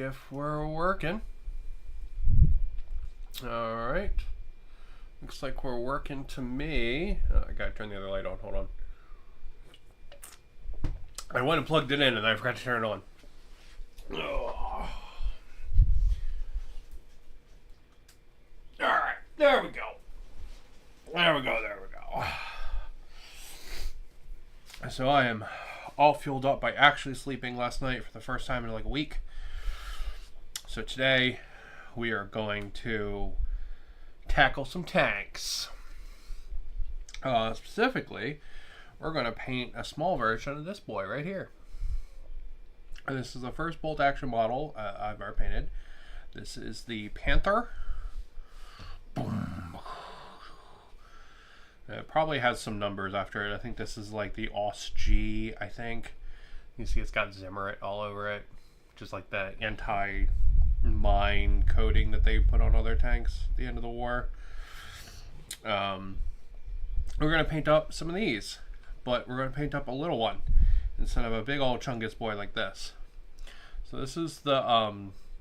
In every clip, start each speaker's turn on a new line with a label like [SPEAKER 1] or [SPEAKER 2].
[SPEAKER 1] if we're working. Alright. Looks like we're working to me. Oh, I gotta turn the other light on. Hold on. I went and plugged it in and I forgot to turn it on. Oh. Alright. There we go. There we go. There we go. So I am all fueled up by actually sleeping last night for the first time in like a week. So today we are going to tackle some tanks. Specifically, we're going to paint a small version of this boy right here. And this is the first bolt action model I've ever painted. This is the Panther. Boom. It probably has some numbers after it. I think this is like the OS-G, I think. You see it's got Zimmerit all over it. Just like the anti-mine coating that they put on other tanks at the end of the war. We're going to paint up some of these. But we're going to paint up a little one instead of a big old chungus boy like this. So this is the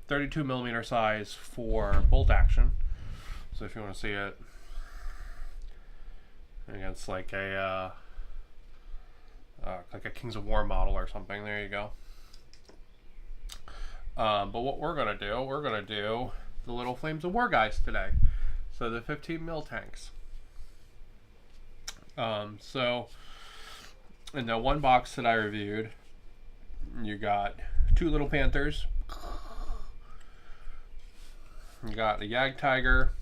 [SPEAKER 1] 32 millimeter size for bolt action. So if you want to see it, I think it's like a Kings of War model or something. There you go. But what we're gonna do the little Flames of War guys today. So the 15 mil tanks. So in the one box that I reviewed, you got two little Panthers. You got a Yag Tiger.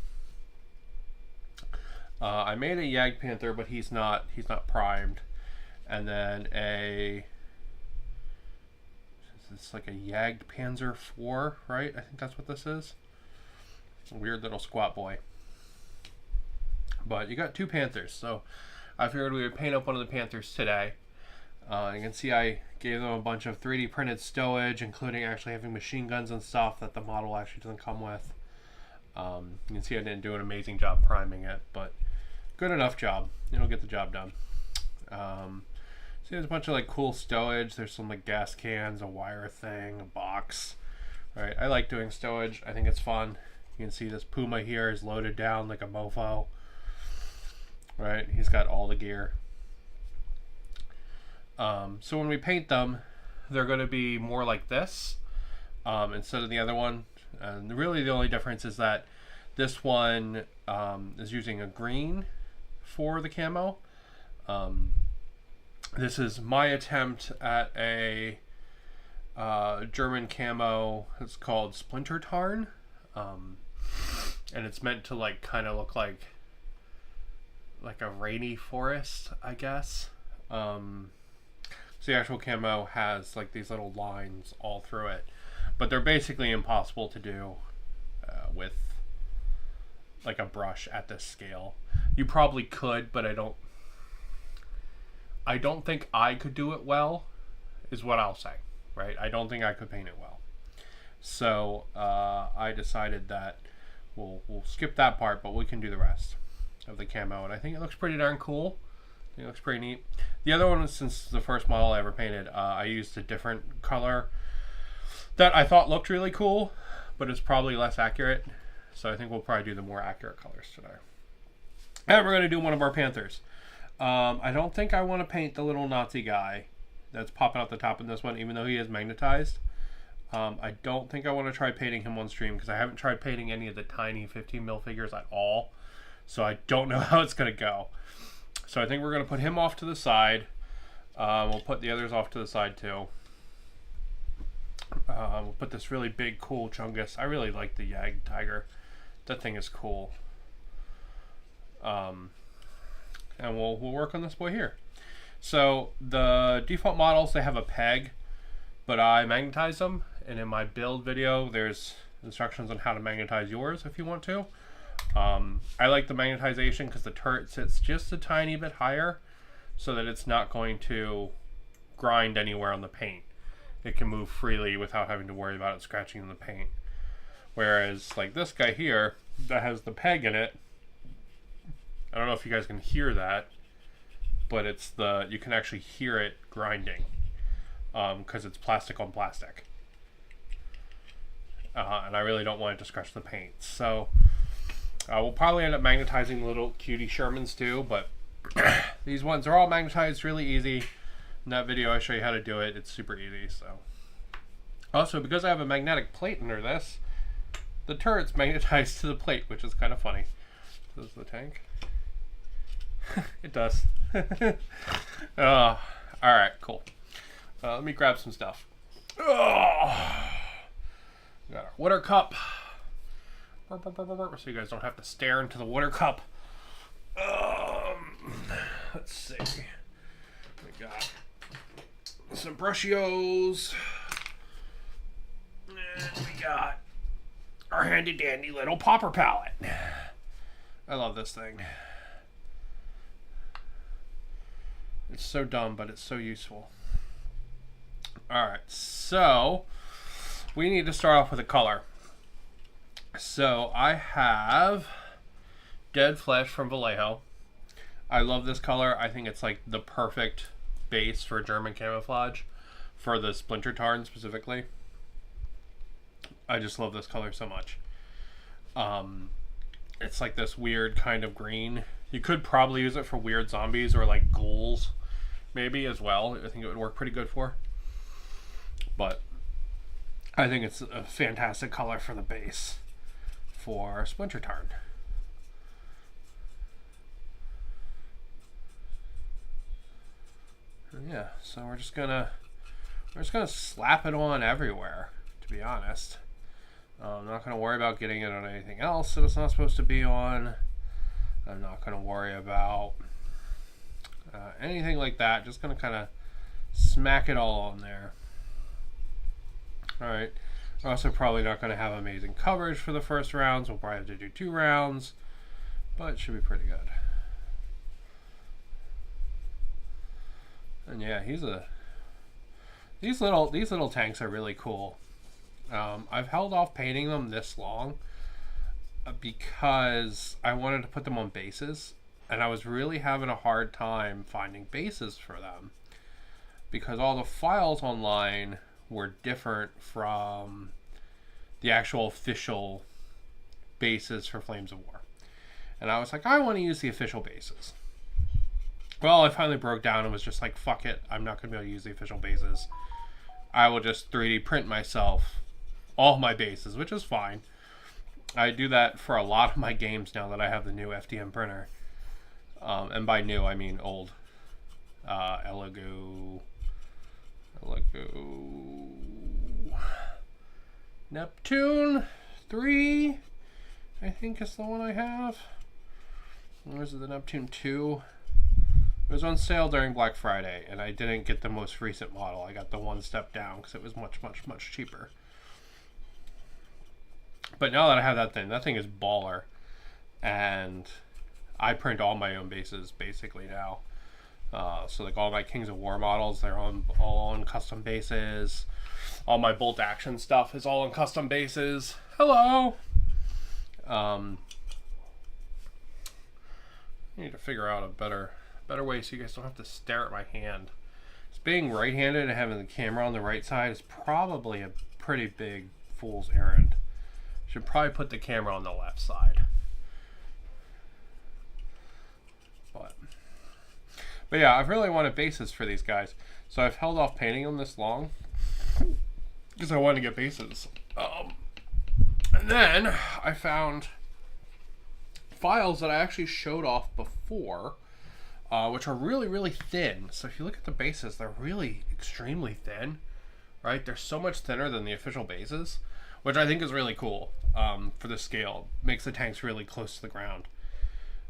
[SPEAKER 1] I made a Yag Panther, but he's not primed. And then it's like a Yag Panzer IV, right? I think that's what this is. A weird little squat boy. But you got two Panthers, so I figured we would paint up one of the Panthers today. You can see I gave them a bunch of 3D printed stowage, including actually having machine guns and stuff that the model actually doesn't come with. You can see I didn't do an amazing job priming it, but good enough job. It'll get the job done. See, there's a bunch of like cool stowage. There's some like gas cans, a wire thing, a box. Right, I like doing stowage. I think it's fun. You can see this Puma here is loaded down like a mofo. Right, he's got all the gear. So when we paint them, they're going to be more like this instead of the other one. And really the only difference is that this one is using a green for the camo. This is my attempt at a German camo. It's called Splinter Tarn. And it's meant to like kind of look like a rainy forest, I guess. So the actual camo has like these little lines all through it, but they're basically impossible to do with like a brush at this scale. You probably could, but I don't think I could do it well, is what I'll say, right? I don't think I could paint it well. So I decided that we'll skip that part, but we can do the rest of the camo, and I think it looks pretty darn cool. I think it looks pretty neat. The other one, since the first model I ever painted, I used a different color that I thought looked really cool, but it's probably less accurate. So I think we'll probably do the more accurate colors today. And we're going to do one of our Panthers. I don't think I want to paint the little Nazi guy that's popping out the top in this one, even though he is magnetized. I don't think I want to try painting him on stream because I haven't tried painting any of the tiny 15 mil figures at all. So I don't know how it's going to go. So I think we're going to put him off to the side. We'll put the others off to the side too. We'll put this really big, cool chungus. I really like the Yag Tiger. That thing is cool. And we'll work on this boy here. So the default models, they have a peg, but I magnetize them. And in my build video, there's instructions on how to magnetize yours if you want to. I like the magnetization because the turret sits just a tiny bit higher so that it's not going to grind anywhere on the paint. It can move freely without having to worry about it scratching in the paint. Whereas like this guy here that has the peg in it, I don't know if you guys can hear that, but you can actually hear it grinding because it's plastic on plastic. and I really don't want it to scratch the paint. So we'll probably end up magnetizing little cutie Shermans too, but these ones are all magnetized really easy. In that video I show you how to do it. It's super easy. So also, because I have a magnetic plate under this, the turret's magnetized to the plate, which is kind of funny. This is the tank. It does. Alright, cool. Let me grab some stuff. We got our water cup. So you guys don't have to stare into the water cup. Let's see. We got some brushios. And we got our handy dandy little popper palette. I love this thing. It's so dumb, but it's so useful. Alright, so we need to start off with a color. So I have Dead Flesh from Vallejo. I love this color. I think it's like the perfect base for German camouflage, for the Splinter Tarn specifically. I just love this color so much. It's like this weird kind of green. You could probably use it for weird zombies or like ghouls maybe as well. I think it would work pretty good for. But I think it's a fantastic color for the base for Splinter Tarn. Yeah, so we're just gonna slap it on everywhere, to be honest. I'm not gonna worry about getting it on anything else that it's not supposed to be on. I'm not gonna worry about anything like that. Just gonna kind of smack it all on there. Alright, we're also probably not going to have amazing coverage for the first rounds. We'll probably have to do 2 rounds, but it should be pretty good. And yeah, these little tanks are really cool. I've held off painting them this long because I wanted to put them on bases, and I was really having a hard time finding bases for them because all the files online were different from the actual official bases for Flames of War. And I was like, I want to use the official bases. Well, I finally broke down and was just like, fuck it, I'm not going to be able to use the official bases. I will just 3D print myself all my bases, which is fine. I do that for a lot of my games now that I have the new FDM printer. And by new, I mean old. Elegoo Neptune 3, I think is the one I have. Or is it the Neptune 2? It was on sale during Black Friday, and I didn't get the most recent model. I got the one step down because it was much cheaper. But now that I have that thing is baller. And I print all my own bases basically now. So like all my Kings of War models, they're all on custom bases. All my bolt action stuff is all on custom bases. Hello! I need to figure out a better way so you guys don't have to stare at my hand. Just being right-handed and having the camera on the right side is probably a pretty big fool's errand. Should probably put the camera on the left side. But yeah, I've really wanted bases for these guys. So I've held off painting them this long because I wanted to get bases. And then I found files that I actually showed off before, which are really thin. So if you look at the bases, they're really extremely thin, right? They're so much thinner than the official bases, which I think is really cool for the scale. Makes the tanks really close to the ground.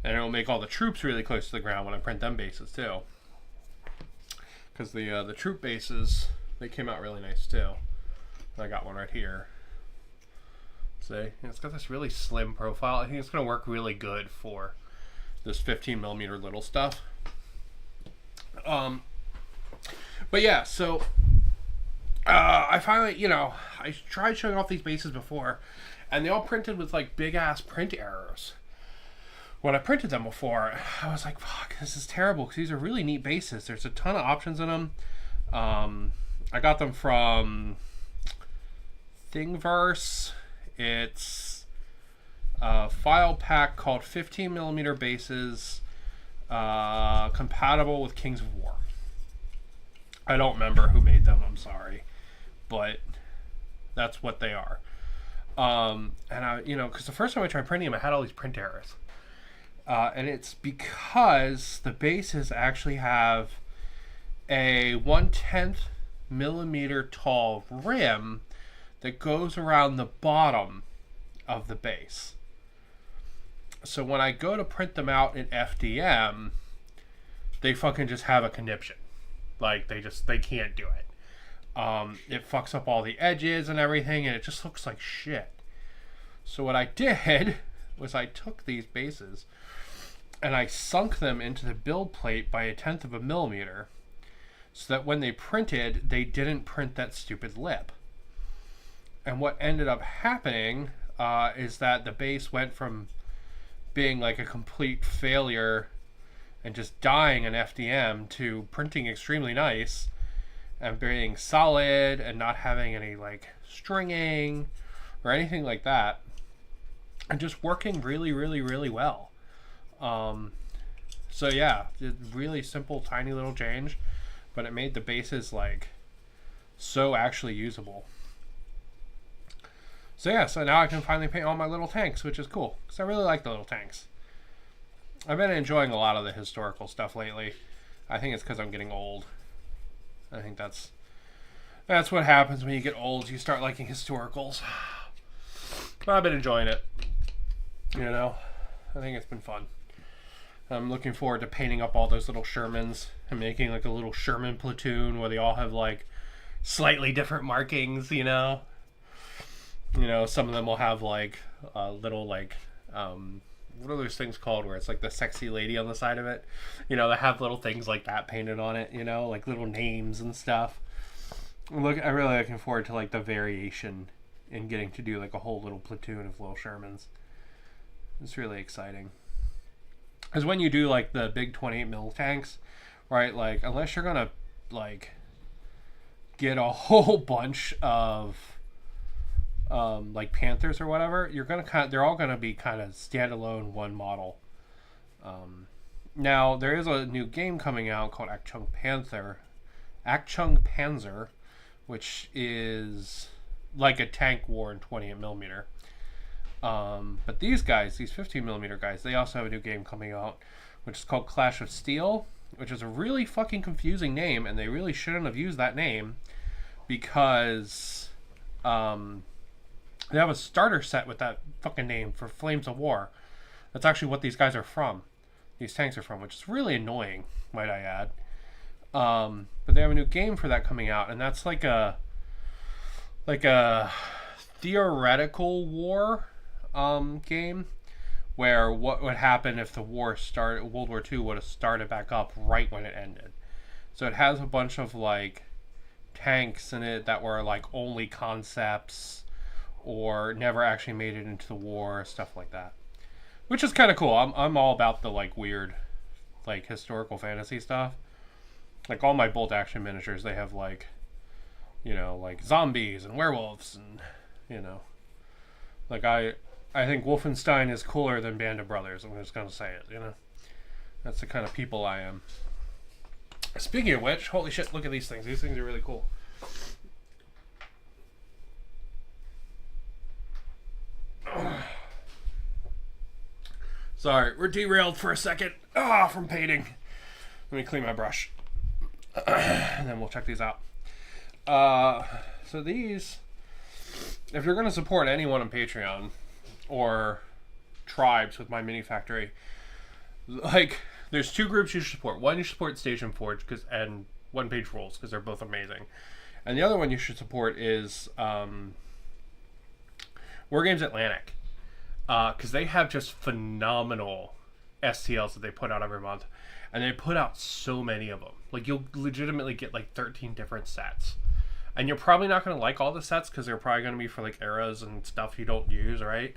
[SPEAKER 1] And it'll make all the troops really close to the ground when I print them bases too. Because the troop bases, they came out really nice too. I got one right here. See, it's got this really slim profile. I think it's going to work really good for this 15mm little stuff. But yeah, so I finally, I tried showing off these bases before, and they all printed with like big ass print errors. When I printed them before, I was like, fuck, this is terrible, because these are really neat bases. There's a ton of options in them. I got them from Thingiverse. It's a file pack called 15mm bases, compatible with Kings of War. I don't remember who made them, I'm sorry, but that's what they are. And I, because the first time I tried printing them, I had all these print errors. And it's because the bases actually have a 1/10 millimeter tall rim that goes around the bottom of the base. So when I go to print them out in FDM, they fucking just have a conniption. Like, they can't do it. It fucks up all the edges and everything, and it just looks like shit. So what I did was I took these bases and I sunk them into the build plate by 1/10 of a millimeter, so that when they printed, they didn't print that stupid lip. And what ended up happening is that the base went from being like a complete failure and just dying in FDM to printing extremely nice and being solid and not having any like stringing or anything like that, and just working really, really, really well. So yeah, really simple, tiny little change, but it made the bases like so actually usable. So yeah, so now I can finally paint all my little tanks, which is cool, because I really like the little tanks. I've been enjoying a lot of the historical stuff lately. I think it's because I'm getting old. I think that's what happens when you get old. You start liking historicals. But I've been enjoying it. I think it's been fun. I'm looking forward to painting up all those little Shermans and making like a little Sherman platoon where they all have like slightly different markings, some of them will have like a little like what are those things called where it's like the sexy lady on the side of it? They have little things like that painted on it, like little names and stuff. I'm really looking forward to like the variation in getting to do like a whole little platoon of little Shermans. It's really exciting. Because when you do like the big 28mm tanks, right, like unless you're gonna like get a whole bunch of like Panthers or whatever, they're all gonna be kind of standalone one model. Now there is a new game coming out called Achtung Panzer, which is like a tank war in 28mm. But these guys, these 15mm guys, they also have a new game coming out, which is called Clash of Steel, which is a really fucking confusing name, and they really shouldn't have used that name, because they have a starter set with that fucking name for Flames of War. That's actually what these guys are from. These tanks are from, which is really annoying, might I add. But they have a new game for that coming out, and that's like a theoretical war game, where what would happen if the World War II would have started back up right when it ended. So it has a bunch of like tanks in it that were like only concepts or never actually made it into the war, stuff like that, which is kind of cool. I'm all about the like weird like historical fantasy stuff. Like all my bolt action miniatures, they have like like zombies and werewolves, and like I think Wolfenstein is cooler than Band of Brothers. I'm just gonna say it. That's the kind of people I am. Speaking of which, holy shit, look at these things. These things are really cool. Sorry, we're derailed for a second from painting. Let me clean my brush. And then we'll check these out. So these, if you're going to support anyone on Patreon or tribes with my mini factory, like there's two groups you should support. One, you should support Station Forge and One Page Rules, because they're both amazing. And the other one you should support is Wargames Atlantic, because they have just phenomenal STLs that they put out every month, and they put out so many of them. Like you'll legitimately get like 13 different sets, and you're probably not going to like all the sets because they're probably going to be for like eras and stuff you don't use, right?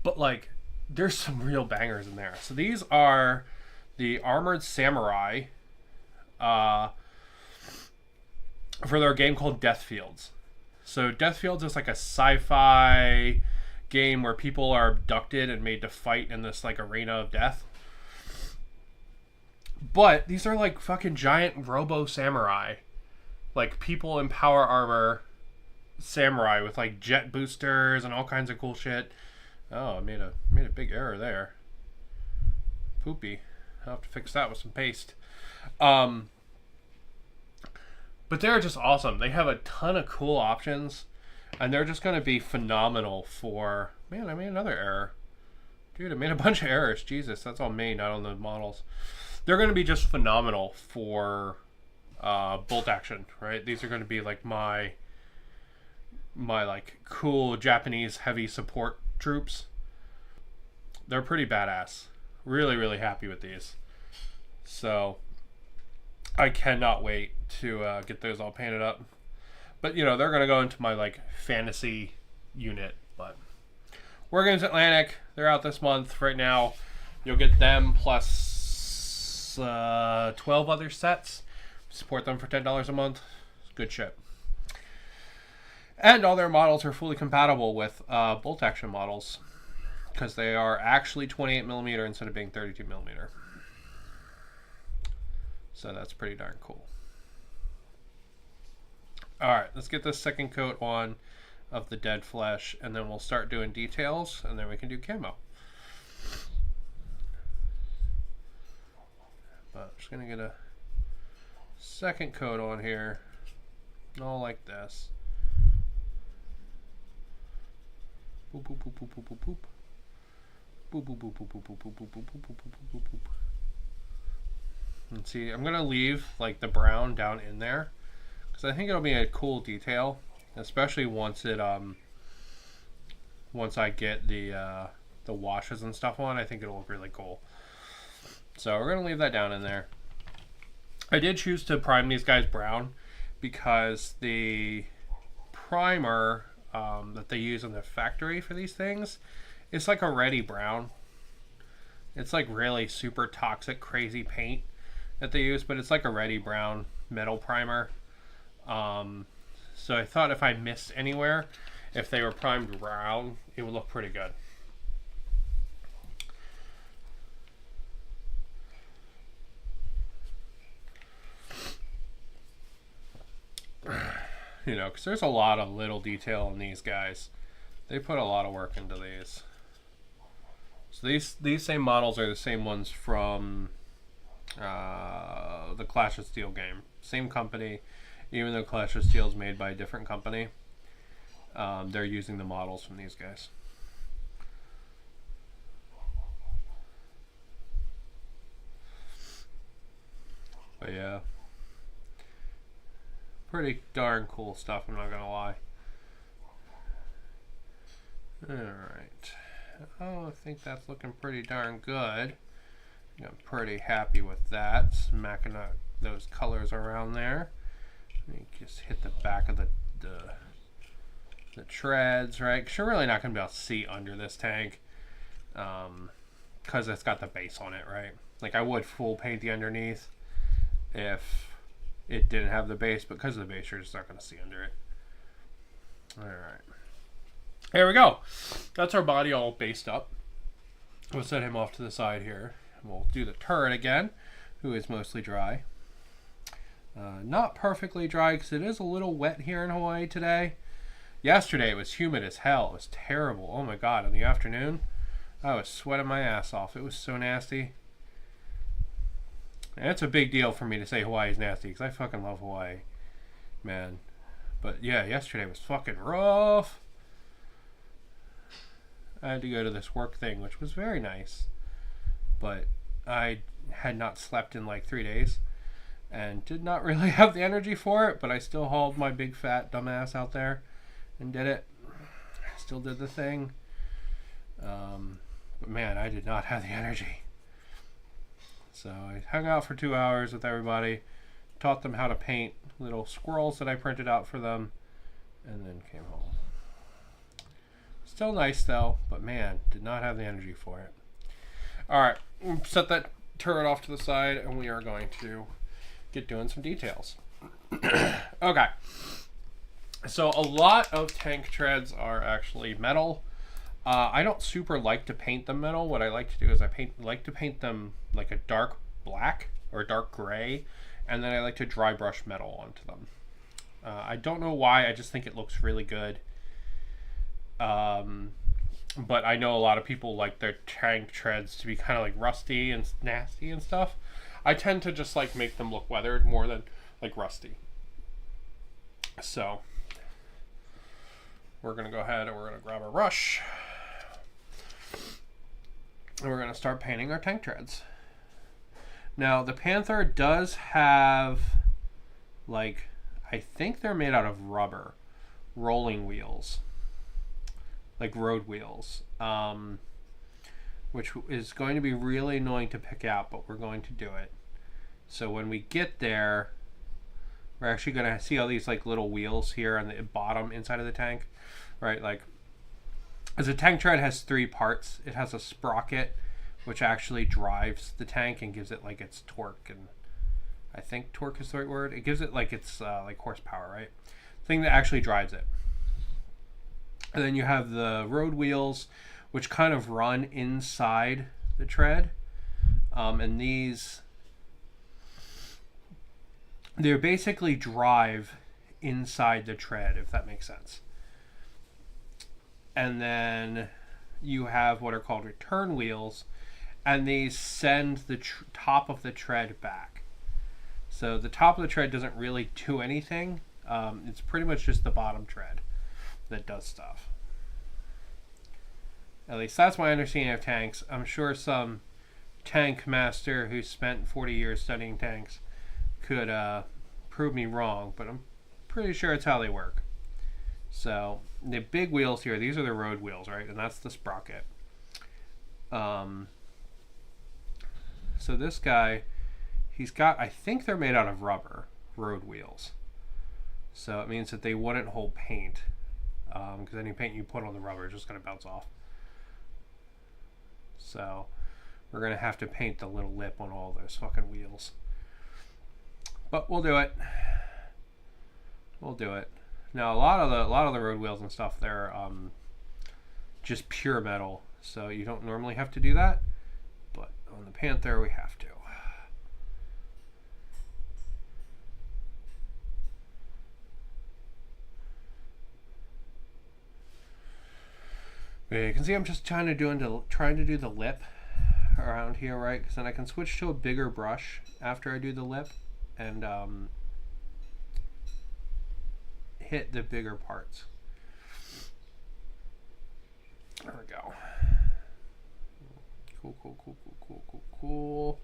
[SPEAKER 1] But like there's some real bangers in there. So these are the Armored Samurai for their game called Death Fields. So Deathfields is like a sci-fi game where people are abducted and made to fight in this like arena of death. But these are like fucking giant robo samurai. Like people in power armor samurai with like jet boosters and all kinds of cool shit. Oh, I made a big error there. Poopy. I'll have to fix that with some paste. But they're just awesome. They have a ton of cool options, and they're just going to be phenomenal for... Man, I made another error. Dude, I made a bunch of errors. Jesus, that's all me, not on the models. They're going to be just phenomenal for bolt action, right? These are going to be like my like cool Japanese heavy support troops. They're pretty badass. Really, really happy with these. So I cannot wait to get those all painted up. But, you know, they're going to go into my, like, fantasy unit. But Wargames Atlantic, they're out this month. Right now, you'll get them plus 12 other sets. Support them for $10 a month. It's good shit. And all their models are fully compatible with bolt action models, because they are actually 28mm instead of being 32mm. So that's pretty darn cool. Alright, let's get this second coat on of the dead flesh, and then we'll start doing details, and then we can do camo. But I'm just going to get a second coat on here, all like this. Boop, boop, boop, boop, boop, boop, boop. Boop, boop, boop, boop, boop, boop, boop, boop, boop, boop, boop, boop, boop. And see, I'm gonna leave like the brown down in there because I think it'll be a cool detail, especially once it once I get the washes and stuff on. I think it'll look really cool. So we're gonna leave that down in there. I did choose to prime these guys brown because the primer that they use in the factory for these things, it's like a ready brown. It's like really super toxic, crazy paint that they use, but it's like a ready brown metal primer. So I thought if I missed anywhere, if they were primed brown, it would look pretty good. You know, because there's a lot of little detail in these guys. They put a lot of work into these. So these same models are the same ones from the Clash of Steel game. Same company, even though Clash of Steel is made by a different company. They're using the models from these guys. But yeah, pretty darn cool stuff, I'm not gonna lie. Alright. Oh, I think that's looking pretty darn good. I'm pretty happy with that. Smacking out those colors around there. Let me just hit the back of the treads, right? Because you're really not going to be able to see under this tank. Because it's got the base on it, right? Like, I would full paint the underneath if it didn't have the base, but because of the base, you're just not going to see under it. Alright. There we go. That's our body all based up. We'll set him off to the side here. We'll do the turret again, who is mostly dry. Not perfectly dry because it is a little wet here in Hawaii today. Yesterday it was humid as hell. It was terrible. Oh my god, in the afternoon I was sweating my ass off. It was so nasty. And it's a big deal for me to say Hawaii's nasty because I fucking love Hawaii, man. But yeah, yesterday was fucking rough. I had to go to this work thing, which was very nice, but I had not slept in like 3 days and did not really have the energy for it, but I still hauled my big fat dumbass out there and did it. Still did the thing. But man, I did not have the energy. So I hung out for 2 hours with everybody, taught them how to paint little squirrels that I printed out for them, and then came home. Still nice though, but man, did not have the energy for it. Alright, set that turret off to the side, and we are going to get doing some details. Okay. So a lot of tank treads are actually metal. I don't super like to paint them metal. What I like to do is like to paint them like a dark black or dark gray, and then I like to dry brush metal onto them. I don't know why. I just think it looks really good. But I know a lot of people like their tank treads to be kind of like rusty and nasty and stuff. I tend to just like make them look weathered more than like rusty. So we're gonna go ahead and we're gonna grab a brush and we're gonna start painting our tank treads. Now the Panther does have, like, I think they're made out of rubber rolling wheels, like road wheels, which is going to be really annoying to pick out, but we're going to do it. So when we get there, we're actually going to see all these like little wheels here on the bottom inside of the tank, right? Like, as a tank tread has three parts. It has a sprocket, which actually drives the tank and gives it like its torque, and I think torque is the right word. It gives it like its like horsepower, right? Thing that actually drives it. And then you have the road wheels, which kind of run inside the tread, and these, they basically drive inside the tread, if that makes sense. And then you have what are called return wheels, and these send the top of the tread back. So the top of the tread doesn't really do anything. It's pretty much just the bottom tread that does stuff. At least that's my understanding of tanks. I'm sure some tank master who spent 40 years studying tanks could prove me wrong, but I'm pretty sure it's how they work. So the big wheels here, these are the road wheels, right? And that's the sprocket. So this guy, he's got, I think they're made out of rubber, road wheels. So it means that they wouldn't hold paint, because any paint you put on the rubber is just going to bounce off. So we're going to have to paint the little lip on all those fucking wheels. But we'll do it. We'll do it. Now a lot of the road wheels and stuff, they're just pure metal, so you don't normally have to do that. But on the Panther, we have to. You can see I'm just trying to do the lip around here, right? Because then I can switch to a bigger brush after I do the lip and hit the bigger parts. There we go. Cool.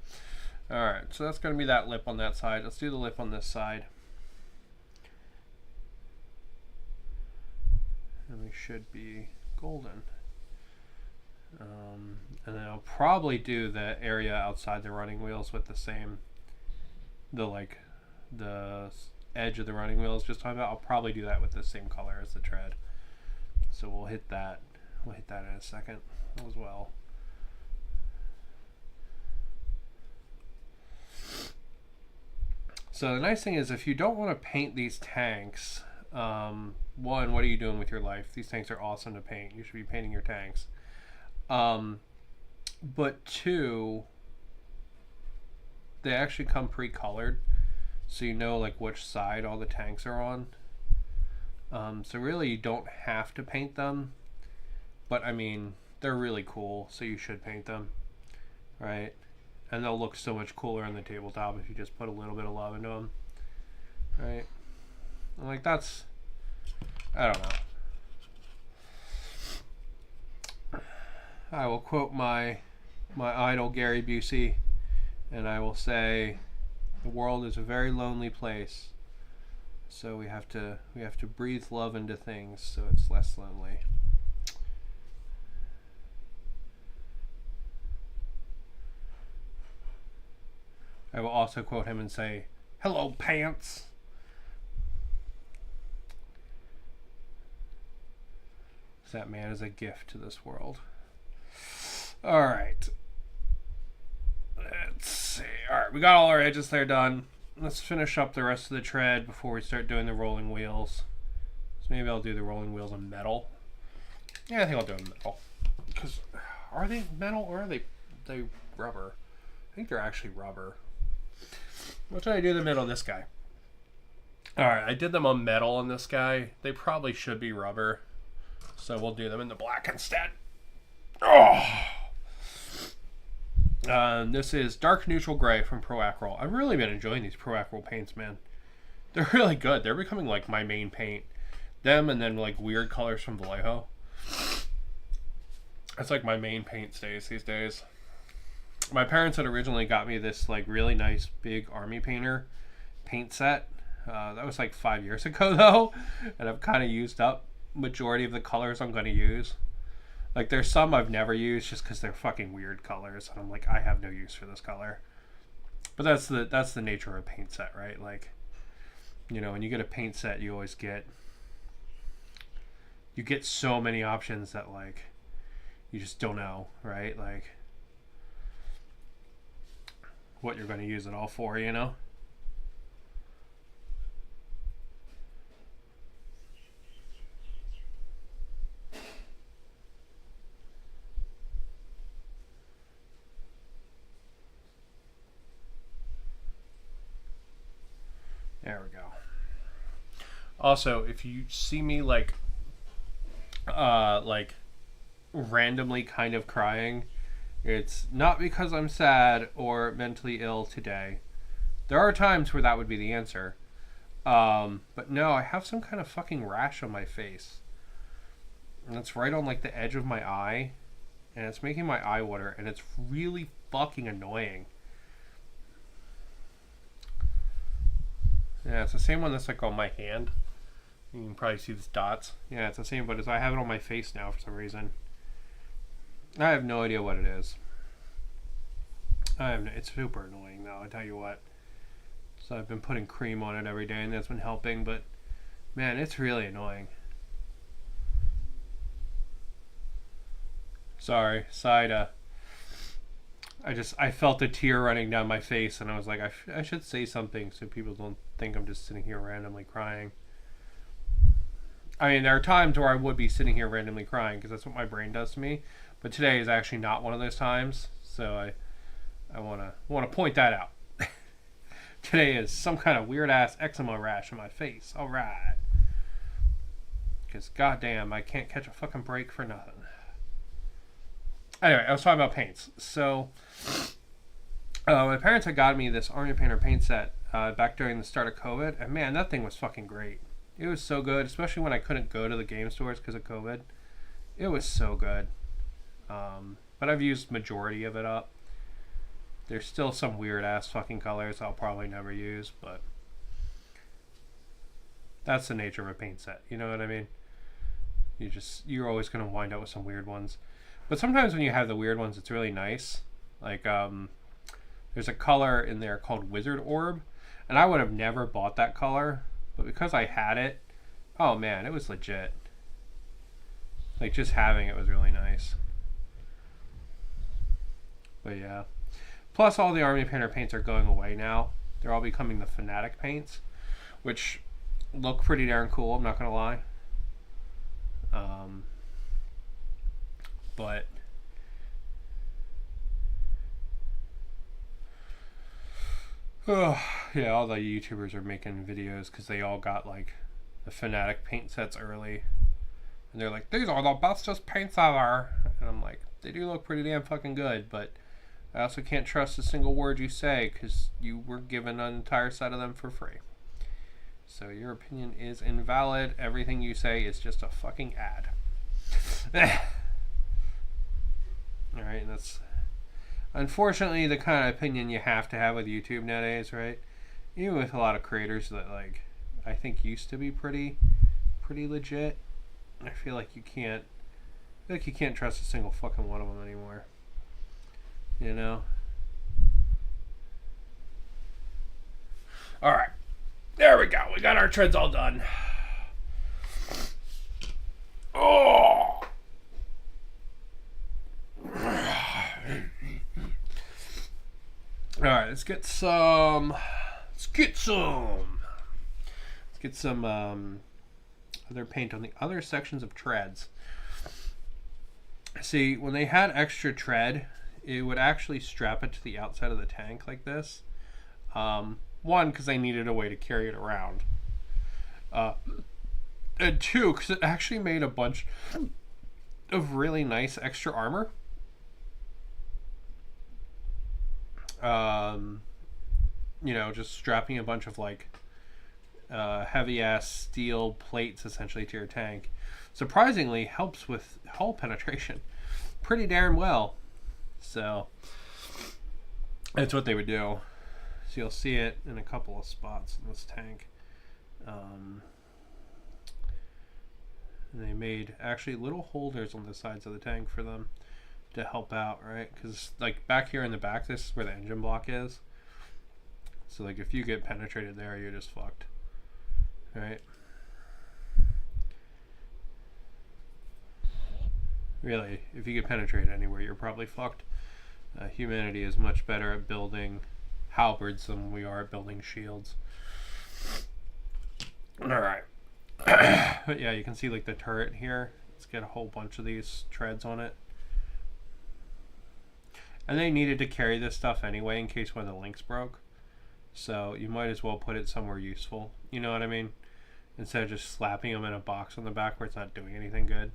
[SPEAKER 1] All right, so that's going to be that lip on that side. Let's do the lip on this side. And we should be golden. And then I'll probably do the area outside the running wheels with the same, the edge of the running wheels just talking about. I'll probably do that with the same color as the tread. So we'll hit that in a second as well. So the nice thing is, if you don't want to paint these tanks, one, what are you doing with your life? These tanks are awesome to paint. You should be painting your tanks. But two, they actually come pre-colored, so you know like which side all the tanks are on. So really you don't have to paint them, but I mean, they're really cool, so you should paint them, right? And they'll look so much cooler on the tabletop if you just put a little bit of love into them, right? And like, that's, I don't know. I will quote my idol Gary Busey, and I will say, the world is a very lonely place, so we have to breathe love into things so it's less lonely. I will also quote him and say, "Hello, pants." That man is a gift to this world. All right. Let's see. All right, we got all our edges there done. Let's finish up the rest of the tread before we start doing the rolling wheels. maybe I'll do the rolling wheels in metal. Yeah, I think I'll do them metal. Because are they metal or are they rubber? I think they're actually rubber. What should I do in the middle of this guy? Alright, I did them on metal on this guy. They probably should be rubber. So we'll do them in the black instead. Oh! This is Dark Neutral Gray from Pro Acryl. I've really been enjoying these Pro Acryl paints, man. They're really good. They're becoming like my main paint. Them and then like weird colors from Vallejo. That's like my main paint stays these days. My parents had originally got me this like really nice big army painter paint set. That was like 5 years ago though, and I've kind of used up majority of the colors I'm going to use. Like there's some I've never used just because they're fucking weird colors, and I'm like, I have no use for this color. But that's the nature of a paint set, right? Like, you know, when you get a paint set, you always get so many options that like you just don't know, right? Like what you're going to use it all for, you know? There we go. Also, if you see me like randomly kind of crying, it's not because I'm sad or mentally ill today. There are times where that would be the answer. But no, I have some kind of fucking rash on my face. And it's right on like the edge of my eye. And it's making my eye water, and it's really fucking annoying. Yeah, it's the same one that's like on my hand. You can probably see the dots. Yeah, it's the same, but I have it on my face now for some reason. I have no idea what it is. It's super annoying though, I tell you what. So I've been putting cream on it every day, and that's been helping, but man, it's really annoying. Sorry, side. I felt a tear running down my face, and I was like, I should say something so people don't think I'm just sitting here randomly crying. I mean, there are times where I would be sitting here randomly crying because that's what my brain does to me. But today is actually not one of those times, so I want to point that out. Today is some kind of weird ass eczema rash on my face. All right, because goddamn, I can't catch a fucking break for nothing. Anyway, I was talking about paints. So, my parents had got me this Army Painter paint set back during the start of COVID, and man, that thing was fucking great. It was so good, especially when I couldn't go to the game stores because of COVID. It was so good. But I've used majority of it up. There's still some weird ass fucking colors I'll probably never use, but that's the nature of a paint set. You know what I mean? You're always going to wind up with some weird ones. But sometimes when you have the weird ones, it's really nice. Like, there's a color in there called Wizard Orb, and I would have never bought that color, but because I had it, oh man, it was legit. Like, just having it was really nice. But yeah. Plus, all the Army Painter paints are going away now. They're all becoming the Fanatic paints, which look pretty darn cool, I'm not going to lie. But yeah, all the YouTubers are making videos because they all got like the Fanatic paint sets early, and they're like, these are the bestest paints ever, and I'm like, they do look pretty damn fucking good, but I also can't trust a single word you say because you were given an entire set of them for free. So your opinion is invalid. Everything you say is just a fucking ad. Alright, that's unfortunately the kind of opinion you have to have with YouTube nowadays, right? Even with a lot of creators that like I think used to be pretty legit. I feel like you can't trust a single fucking one of them anymore. You know? Alright. There we go. We got our treads all done. Oh! Alright, let's get some other paint on the other sections of treads. See, when they had extra tread, it would actually strap it to the outside of the tank like this. One, because they needed a way to carry it around. And two, because it actually made a bunch of really nice extra armor. You know, just strapping a bunch of like heavy ass steel plates essentially to your tank surprisingly helps with hull penetration pretty darn well. So that's what they would do. So you'll see it in a couple of spots in this tank. And they made actually little holders on the sides of the tank for them to help out, right? Because like back here in the back, this is where the engine block is. So like if you get penetrated there, you're just fucked, right? Really, if you get penetrated anywhere, you're probably fucked. Humanity is much better at building halberds than we are at building shields. Alright. But yeah, you can see like the turret here. It's got a whole bunch of these treads on it. And they needed to carry this stuff anyway in case one of the links broke. So you might as well put it somewhere useful. You know what I mean? Instead of just slapping them in a box on the back where it's not doing anything good.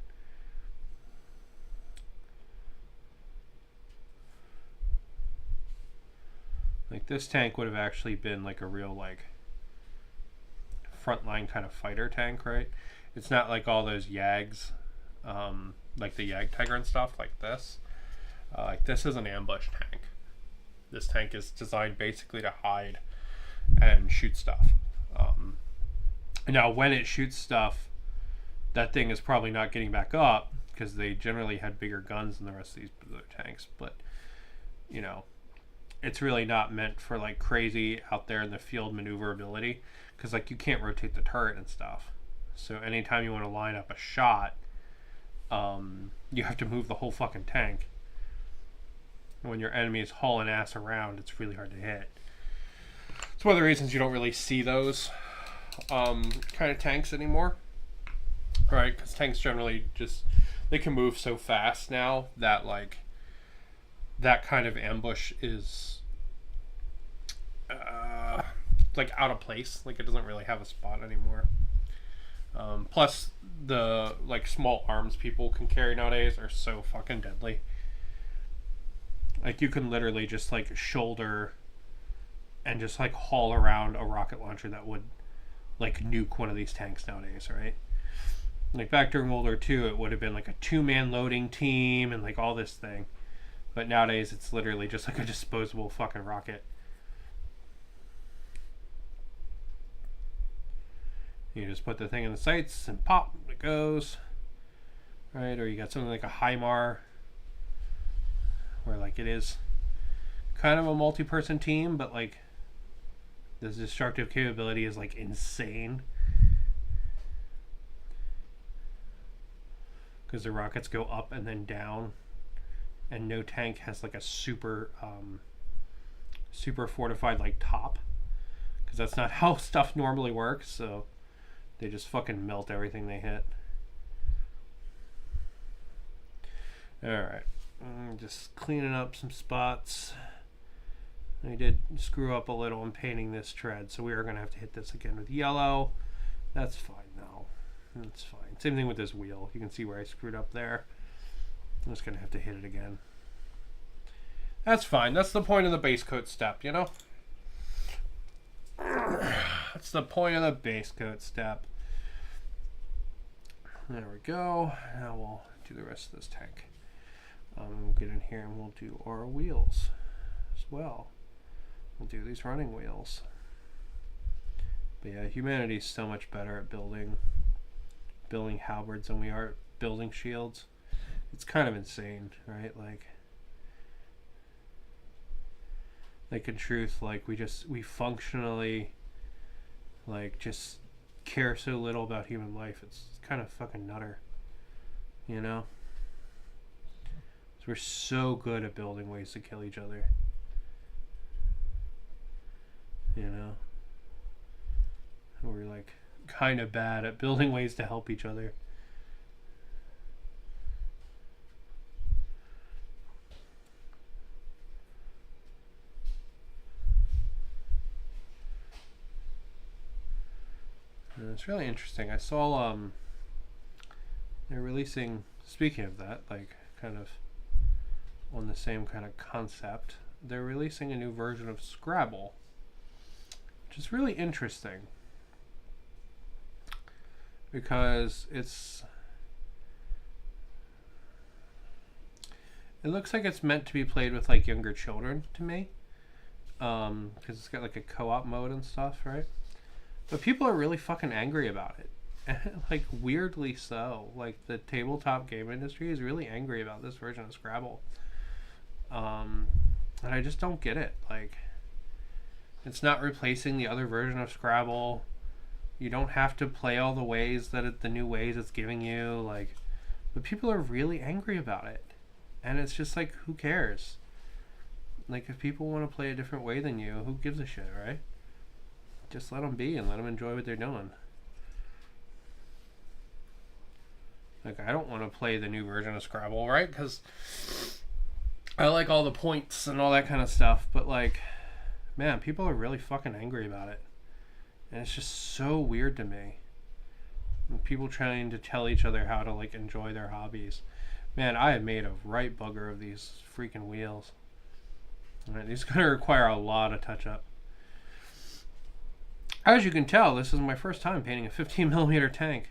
[SPEAKER 1] Like this tank would have actually been like a real like frontline kind of fighter tank, right? It's not like all those Yags, like the Yag Tiger and stuff like this. Like this is an ambush tank. This tank is designed basically to hide and shoot stuff. Now when it shoots stuff, that thing is probably not getting back up because they generally had bigger guns than the rest of these other tanks. But you know, it's really not meant for like crazy out there in the field maneuverability because like you can't rotate the turret and stuff. So anytime you want to line up a shot, you have to move the whole fucking tank. When your enemy is hauling ass around, it's really hard to hit. It's one of the reasons you don't really see those kind of tanks anymore, right? Because tanks generally just, they can move so fast now that like that kind of ambush is like out of place. Like it doesn't really have a spot anymore. Plus the like small arms people can carry nowadays are so fucking deadly. Like you can literally just like shoulder and just like haul around a rocket launcher that would like nuke one of these tanks nowadays, right? Like back during World War II, it would have been like a 2-man loading team and like all this thing. But nowadays it's literally just like a disposable fucking rocket. You just put the thing in the sights and pop, it goes. Right? Or you got something like a HIMAR where like it is kind of a multi-person team, but like the destructive capability is like insane because the rockets go up and then down, and no tank has like a super fortified like top, because that's not how stuff normally works. So they just fucking melt everything they hit. Alright, just cleaning up some spots. I did screw up a little in painting this tread, so we are going to have to hit this again with yellow. That's fine though. That's fine. Same thing with this wheel. You can see where I screwed up there. I'm just going to have to hit it again. That's fine. That's the point of the base coat step, you know? That's the point of the base coat step. There we go. Now we'll do the rest of this tank. We'll get in here and we'll do our wheels as well. We'll do these running wheels. But yeah, humanity's so much better at building halberds than we are at building shields. It's kind of insane, right? Like in truth, like we functionally like just care so little about human life. It's kind of fucking nutter, you know? So we're so good at building ways to kill each other, you know? We're like kind of bad at building ways to help each other. And it's really interesting. I saw they're releasing, speaking of that, like kind of on the same kind of concept, they're releasing a new version of Scrabble, which is really interesting because it looks like it's meant to be played with like younger children to me, because it's got like a co-op mode and stuff, right? But people are really fucking angry about it. Like, weirdly so. Like, the tabletop game industry is really angry about this version of Scrabble. And I just don't get it. Like, it's not replacing the other version of Scrabble. You don't have to play all the ways that the new ways it's giving you. Like, but people are really angry about it. And it's just like, who cares? Like, if people want to play a different way than you, who gives a shit, right? Just let them be and let them enjoy what they're doing. Like, I don't want to play the new version of Scrabble, right? Because I like all the points and all that kind of stuff. But, like, man, people are really fucking angry about it. And it's just so weird to me. And people trying to tell each other how to, like, enjoy their hobbies. Man, I have made a right bugger of these freaking wheels. All right, these are going to require a lot of touch-up. As you can tell, this is my first time painting a 15mm tank.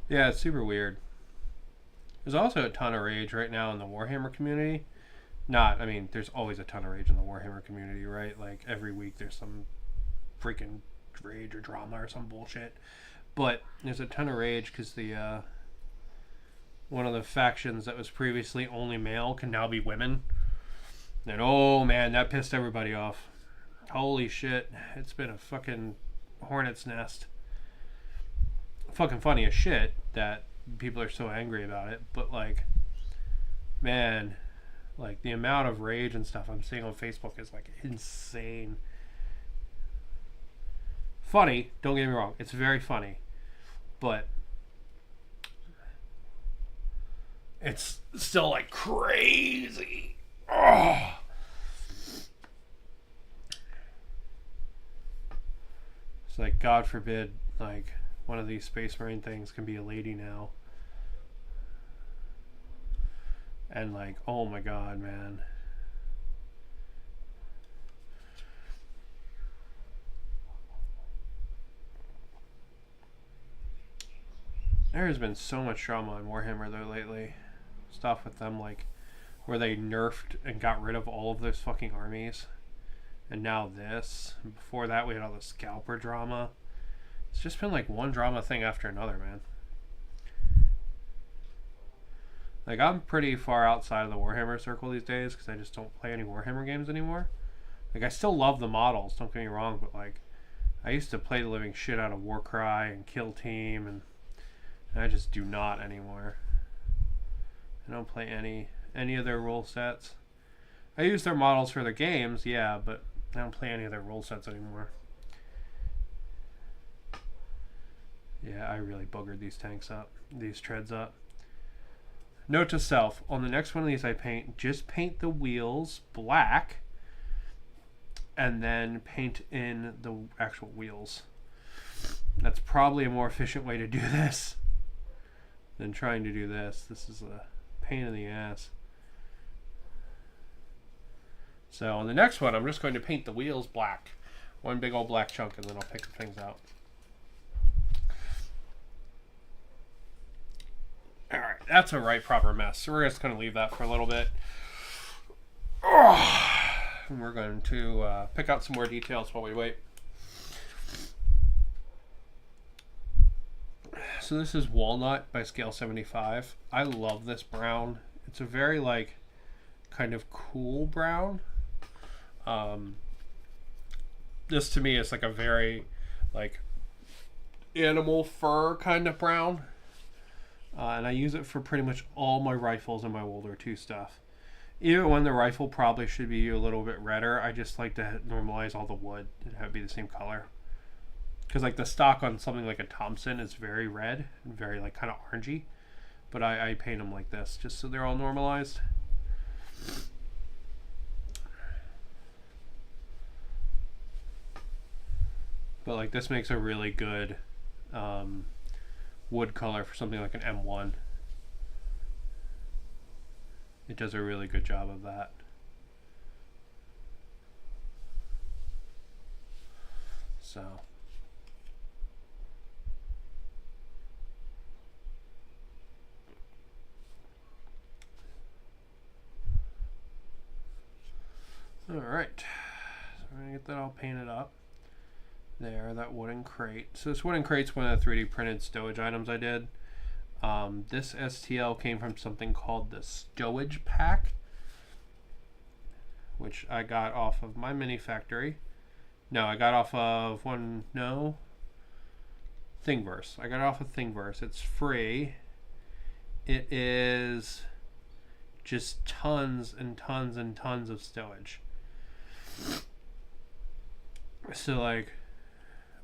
[SPEAKER 1] Yeah, it's super weird. There's also a ton of rage right now in the Warhammer community. There's always a ton of rage in the Warhammer community, right? Like, every week there's some freaking rage or drama or some bullshit. But there's a ton of rage because the one of the factions that was previously only male can now be women. And oh man, that pissed everybody off. Holy shit. It's been a fucking hornet's nest. Fucking funny as shit that people are so angry about it. But like, man, like the amount of rage and stuff I'm seeing on Facebook is like insane. Funny, don't get me wrong. It's very funny. But it's still like crazy. Oh. It's like, God forbid, like one of these Space Marine things can be a lady now. And like, oh my God, man. There has been so much drama on Warhammer though lately. Stuff with them, like where they nerfed and got rid of all of those fucking armies, and now this. And before that, we had all the scalper drama. It's just been like one drama thing after another, man. Like, I'm pretty far outside of the Warhammer circle these days because I just don't play any Warhammer games anymore. Like, I still love the models, don't get me wrong, but like, I used to play the living shit out of Warcry and Kill Team, and I just do not anymore. I don't play any of their rule sets. I use their models for their games, yeah, but I don't play any of their rule sets anymore. Yeah, I really buggered these tanks up, these treads up. Note to self, on the next one of these I paint, just paint the wheels black and then paint in the actual wheels. That's probably a more efficient way to do this than trying to do this. This is a pain in the ass. So on the next one, I'm just going to paint the wheels black. One big old black chunk, and then I'll pick the things out. Alright, that's a right proper mess. So we're just going to leave that for a little bit. And we're going to pick out some more details while we wait. So this is Walnut by Scale 75. I love this brown. It's a very like kind of cool brown. This to me is like a very like animal fur kind of brown. And I use it for pretty much all my rifles and my World War II stuff. Even when the rifle probably should be a little bit redder, I just like to normalize all the wood and have it be the same color. Because like the stock on something like a Thompson is very red and very like kind of orangey. But I paint them like this just so they're all normalized. But like this makes a really good wood color for something like an M1. It does a really good job of that. So all right, so we're gonna get that all painted up there, that wooden crate. So this wooden crate's one of the 3D printed stowage items I did. This STL came from something called the Stowage Pack, which I got off of my mini factory. No, I got off of Thingiverse. I got it off of Thingiverse. It's free. It is just tons and tons and tons of stowage. So like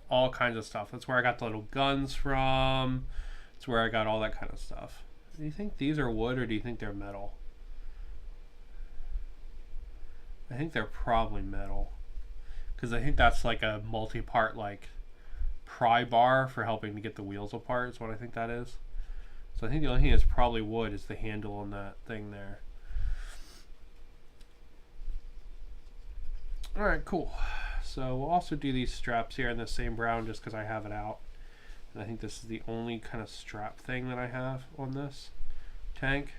[SPEAKER 1] all kinds of stuff. That's where I got the little guns from. It's where I got all that kind of stuff. Do you think these are wood or do you think they're metal? I think they're probably metal. Because I think that's like a multi-part like pry bar for helping to get the wheels apart is what I think that is. So I think the only thing that's probably wood is the handle on that thing there. Alright, cool. So we'll also do these straps here in the same brown just because I have it out. And I think this is the only kind of strap thing that I have on this tank.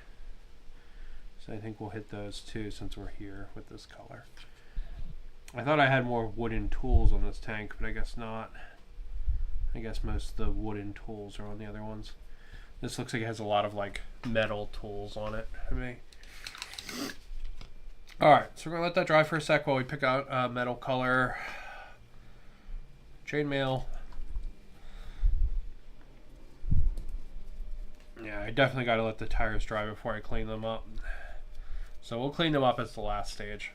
[SPEAKER 1] So I think we'll hit those too since we're here with this color. I thought I had more wooden tools on this tank, but I guess not. I guess most of the wooden tools are on the other ones. This looks like it has a lot of like metal tools on it to me. Alright, so we're going to let that dry for a sec while we pick out a metal color. Chainmail. Yeah, I definitely got to let the tires dry before I clean them up. So we'll clean them up as the last stage.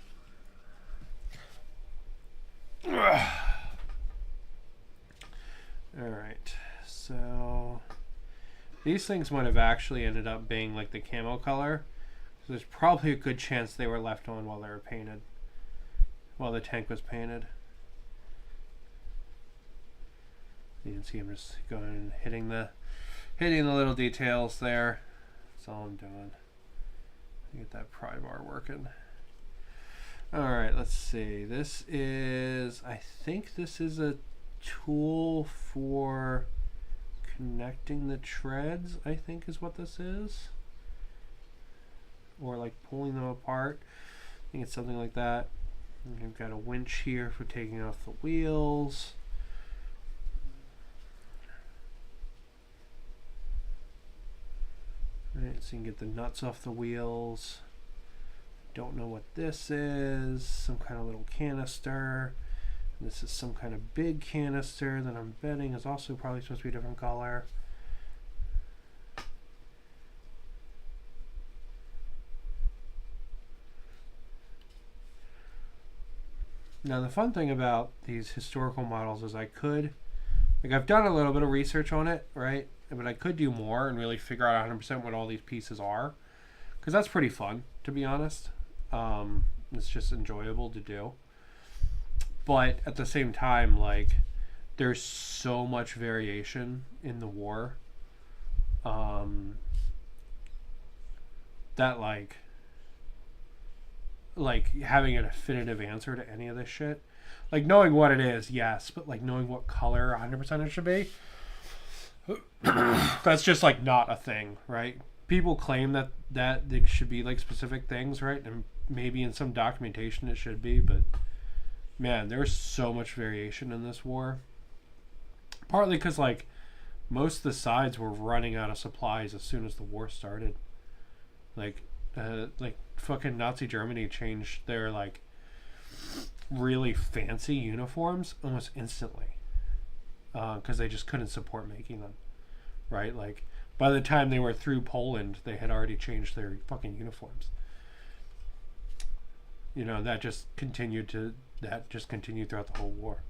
[SPEAKER 1] Alright, so these things might have actually ended up being like the camo color. So there's probably a good chance they were left on while they were painted, while the tank was painted. You can see I'm just going and hitting the little details there. That's all I'm doing. Get that pry bar working. Alright, let's see. This is, I think this is a tool for connecting the treads, I think is what this is. Or like pulling them apart. I think it's something like that. And I've got a winch here for taking off the wheels. Alright, so you can get the nuts off the wheels. Don't know what this is. Some kind of little canister. This is some kind of big canister that I'm betting is also probably supposed to be a different color. Now the fun thing about these historical models is I could, like I've done a little bit of research on it, right? But I could do more and really figure out 100% what all these pieces are. Because that's pretty fun, to be honest. It's just enjoyable to do. But at the same time, like, there's so much variation in the war. That like having a definitive answer to any of this shit. Like, knowing what it is, yes. But, like, knowing what color 100% it should be. That's just like not a thing, right? People claim that it should be like specific things, right? And maybe in some documentation it should be, but man, there's so much variation in this war. Partly because like most of the sides were running out of supplies as soon as the war started. Like fucking Nazi Germany changed their like really fancy uniforms almost instantly. Because they just couldn't support making them, right? Like, by the time they were through Poland, they had already changed their fucking uniforms. You know, that just continued throughout the whole war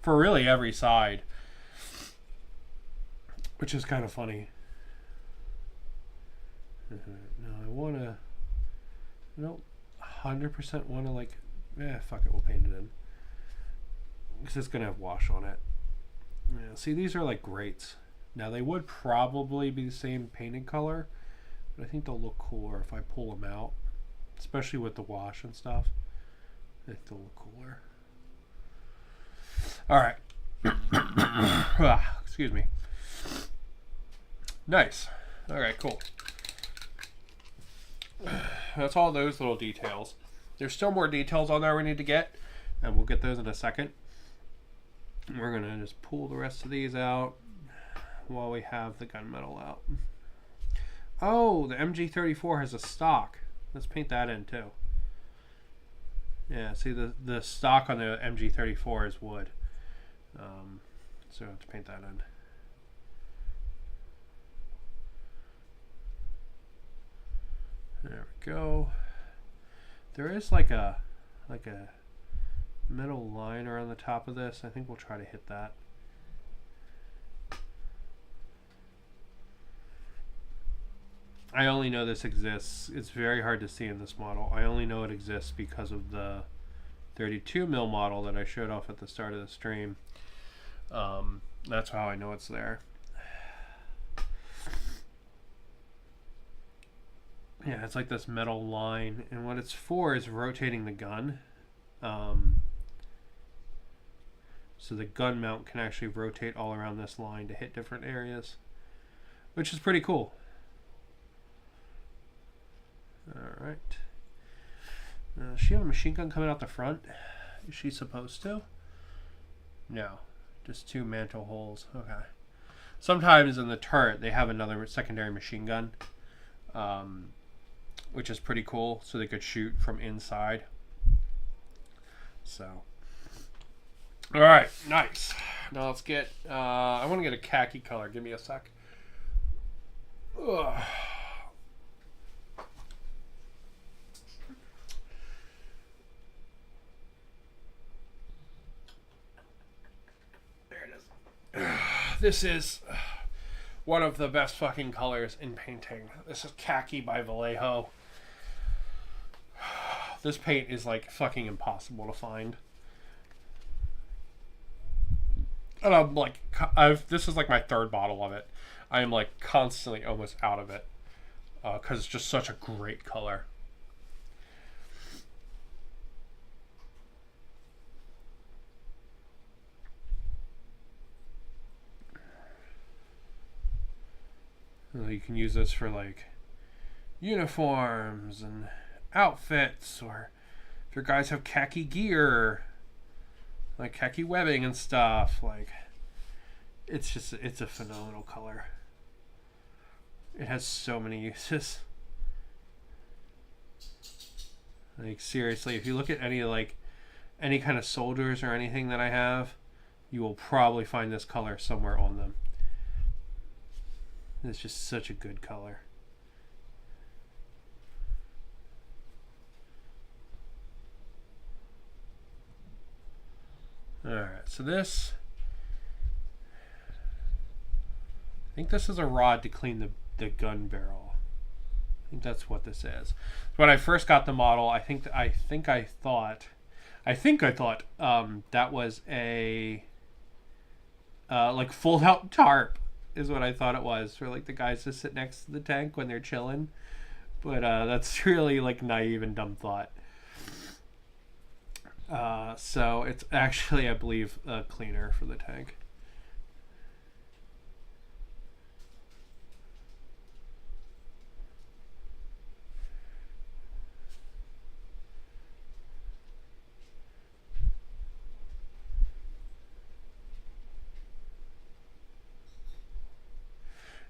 [SPEAKER 1] for really every side, which is kind of funny. No, I don't 100% want to, like, fuck it, we'll paint it in because it's gonna have wash on it. Yeah, see, these are like grates. Now they would probably be the same painted color, but I think they'll look cooler if I pull them out, especially with the wash and stuff. I think they'll look cooler. All right. Excuse me. Nice. All right, cool. That's all those little details. There's still more details on there we need to get, and we'll get those in a second. We're going to just pull the rest of these out while we have the gunmetal out. Oh, the MG34 has a stock. Let's paint that in too. Yeah, see, the stock on the MG34 is wood. So I have to paint that in. There we go. There is like a metal line around the top of this. I think we'll try to hit that. I only know this exists. It's very hard to see in this model. I only know it exists because of the 32 mil model that I showed off at the start of the stream. That's how I know it's there. Yeah, it's like this metal line, and what it's for is rotating the gun. So the gun mount can actually rotate all around this line to hit different areas, which is pretty cool. Alright. Does she have a machine gun coming out the front? Is she supposed to? No. Just 2 mantle holes. Okay. Sometimes in the turret they have another secondary machine gun, which is pretty cool, so they could shoot from inside. So, all right, nice. Now let's get, I want to get a khaki color. Give me a sec. Ugh. There it is. This is one of the best fucking colors in painting. This is khaki by Vallejo. This paint is like fucking impossible to find. And I'm like, this is like my 3rd bottle of it. I am like constantly almost out of it because it's just such a great color. You can use this for like uniforms and outfits, or if your guys have khaki gear, like khaki webbing and stuff. Like, it's a phenomenal color. It has so many uses. Like, seriously, if you look at any kind of soldiers or anything that I have, you will probably find this color somewhere on them. It's just such a good color. Alright, so this, I think this is a rod to clean the gun barrel. I think that's what this is. When I first got the model, I thought that was a like fold out tarp is what I thought it was, for like the guys to sit next to the tank when they're chilling. But that's really like naive and dumb thought. So it's actually, I believe, a cleaner for the tank.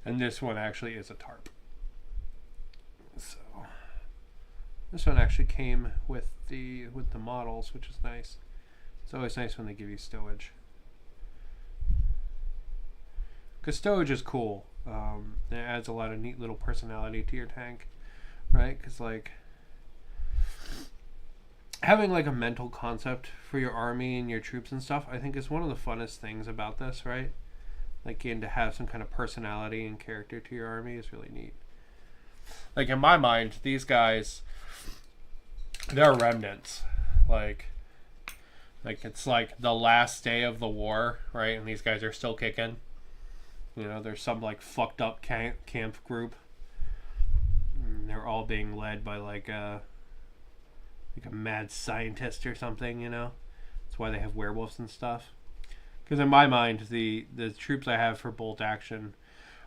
[SPEAKER 1] And this one actually is a tarp. So this one actually came with the models, which is nice. It's always nice when they give you stowage, because stowage is cool. It adds a lot of neat little personality to your tank, right? Because like, having like a mental concept for your army and your troops and stuff, I think is one of the funnest things about this, right? Like getting to have some kind of personality and character to your army is really neat. Like in my mind, these guys, they're remnants. Like it's like the last day of the war, right? And these guys are still kicking. You know, there's some like fucked up camp group. And they're all being led by like a mad scientist or something. You know, that's why they have werewolves and stuff. Because in my mind, the troops I have for bolt action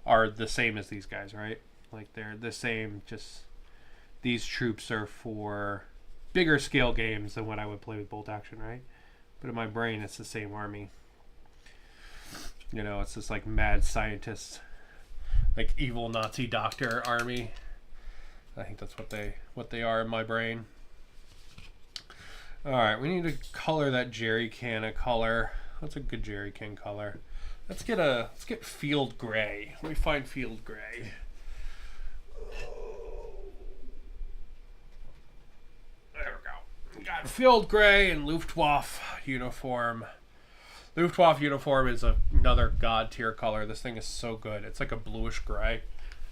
[SPEAKER 1] are the same as these guys, right? Like they're the same. Just these troops are for bigger scale games than what I would play with bolt action, right? But in my brain, it's the same army. You know, it's this like mad scientist, like evil Nazi doctor army. I think that's what they are in my brain. All right, we need to color that jerry can a color. What's a good jerry can color? Let's get field gray. Let me find field gray. There we go. We got field gray and Luftwaffe uniform. Luftwaffe uniform is another god tier color. This thing is so good. It's like a bluish gray.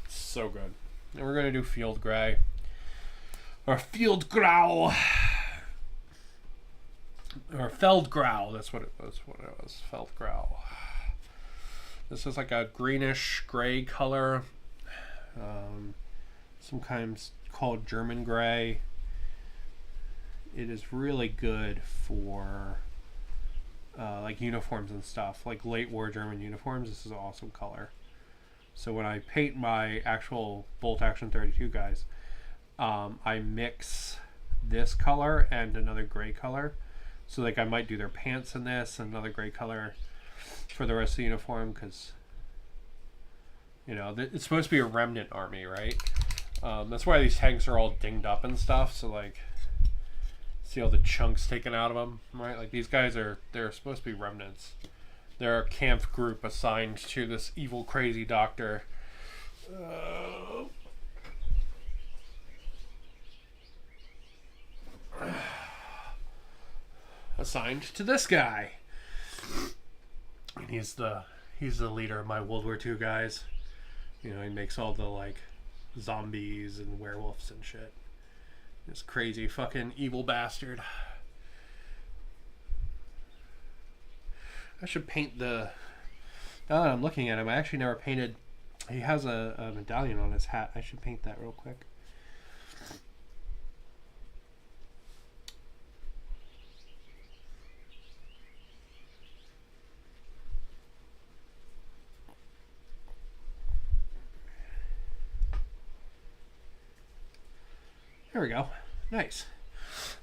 [SPEAKER 1] It's so good. And we're gonna do field gray or field grau or Feldgrau. That's what it was. Feldgrau. This is like a greenish gray color. Sometimes called German gray. It is really good for like uniforms and stuff, like late war German uniforms. This is an awesome color. So when I paint my actual bolt action 32 guys, I mix this color and another gray color. So like I might do their pants in this, another gray color for the rest of the uniform, because you know it's supposed to be a remnant army, right? That's why these tanks are all dinged up and stuff. So like, see all the chunks taken out of them, right? Like these guys they're supposed to be remnants. They're a camp group assigned to this evil, crazy doctor. Assigned to this guy. And he's the leader of my World War II guys. You know, he makes all the like zombies and werewolves and shit. This crazy fucking evil bastard. I should paint the... Now that I'm looking at him, I actually never painted... He has a medallion on his hat. I should paint that real quick. There we go. Nice.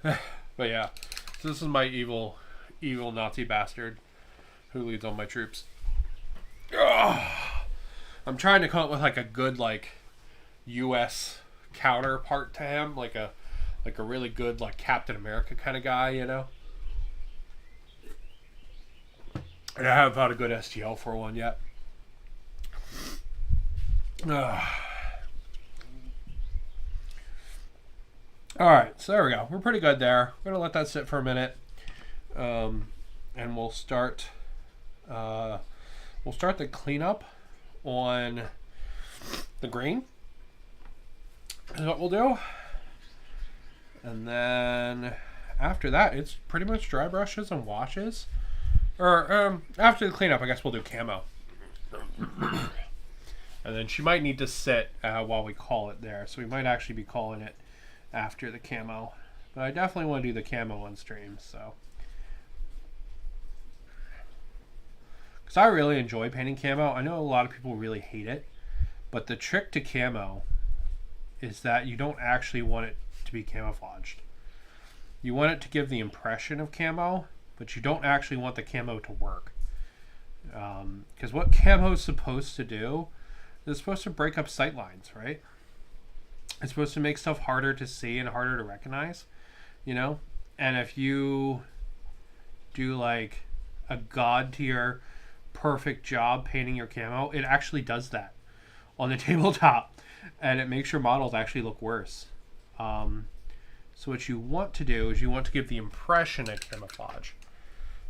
[SPEAKER 1] But yeah, so this is my evil Nazi bastard who leads all my troops. Ugh. I'm trying to come up with like a good like U.S. counterpart to him, like a really good like Captain America kind of guy, you know. And I haven't found a good STL for one yet. Alright, so there we go. We're pretty good there. We're going to let that sit for a minute. And we'll start the cleanup on the green. Is what we'll do. And then after that, it's pretty much dry brushes and washes. Or after the cleanup, I guess we'll do camo. And then she might need to sit while we call it there. So we might actually be calling it after the camo. But I definitely want to do the camo on stream, so. Because I really enjoy painting camo. I know a lot of people really hate it. But the trick to camo is that you don't actually want it to be camouflaged. You want it to give the impression of camo, but you don't actually want the camo to work. Because what camo is supposed to do is it's supposed to break up sight lines, right? It's supposed to make stuff harder to see and harder to recognize, you know? And if you do like a god tier perfect job painting your camo, it actually does that on the tabletop, and it makes your models actually look worse. So what you want to do is you want to give the impression of camouflage.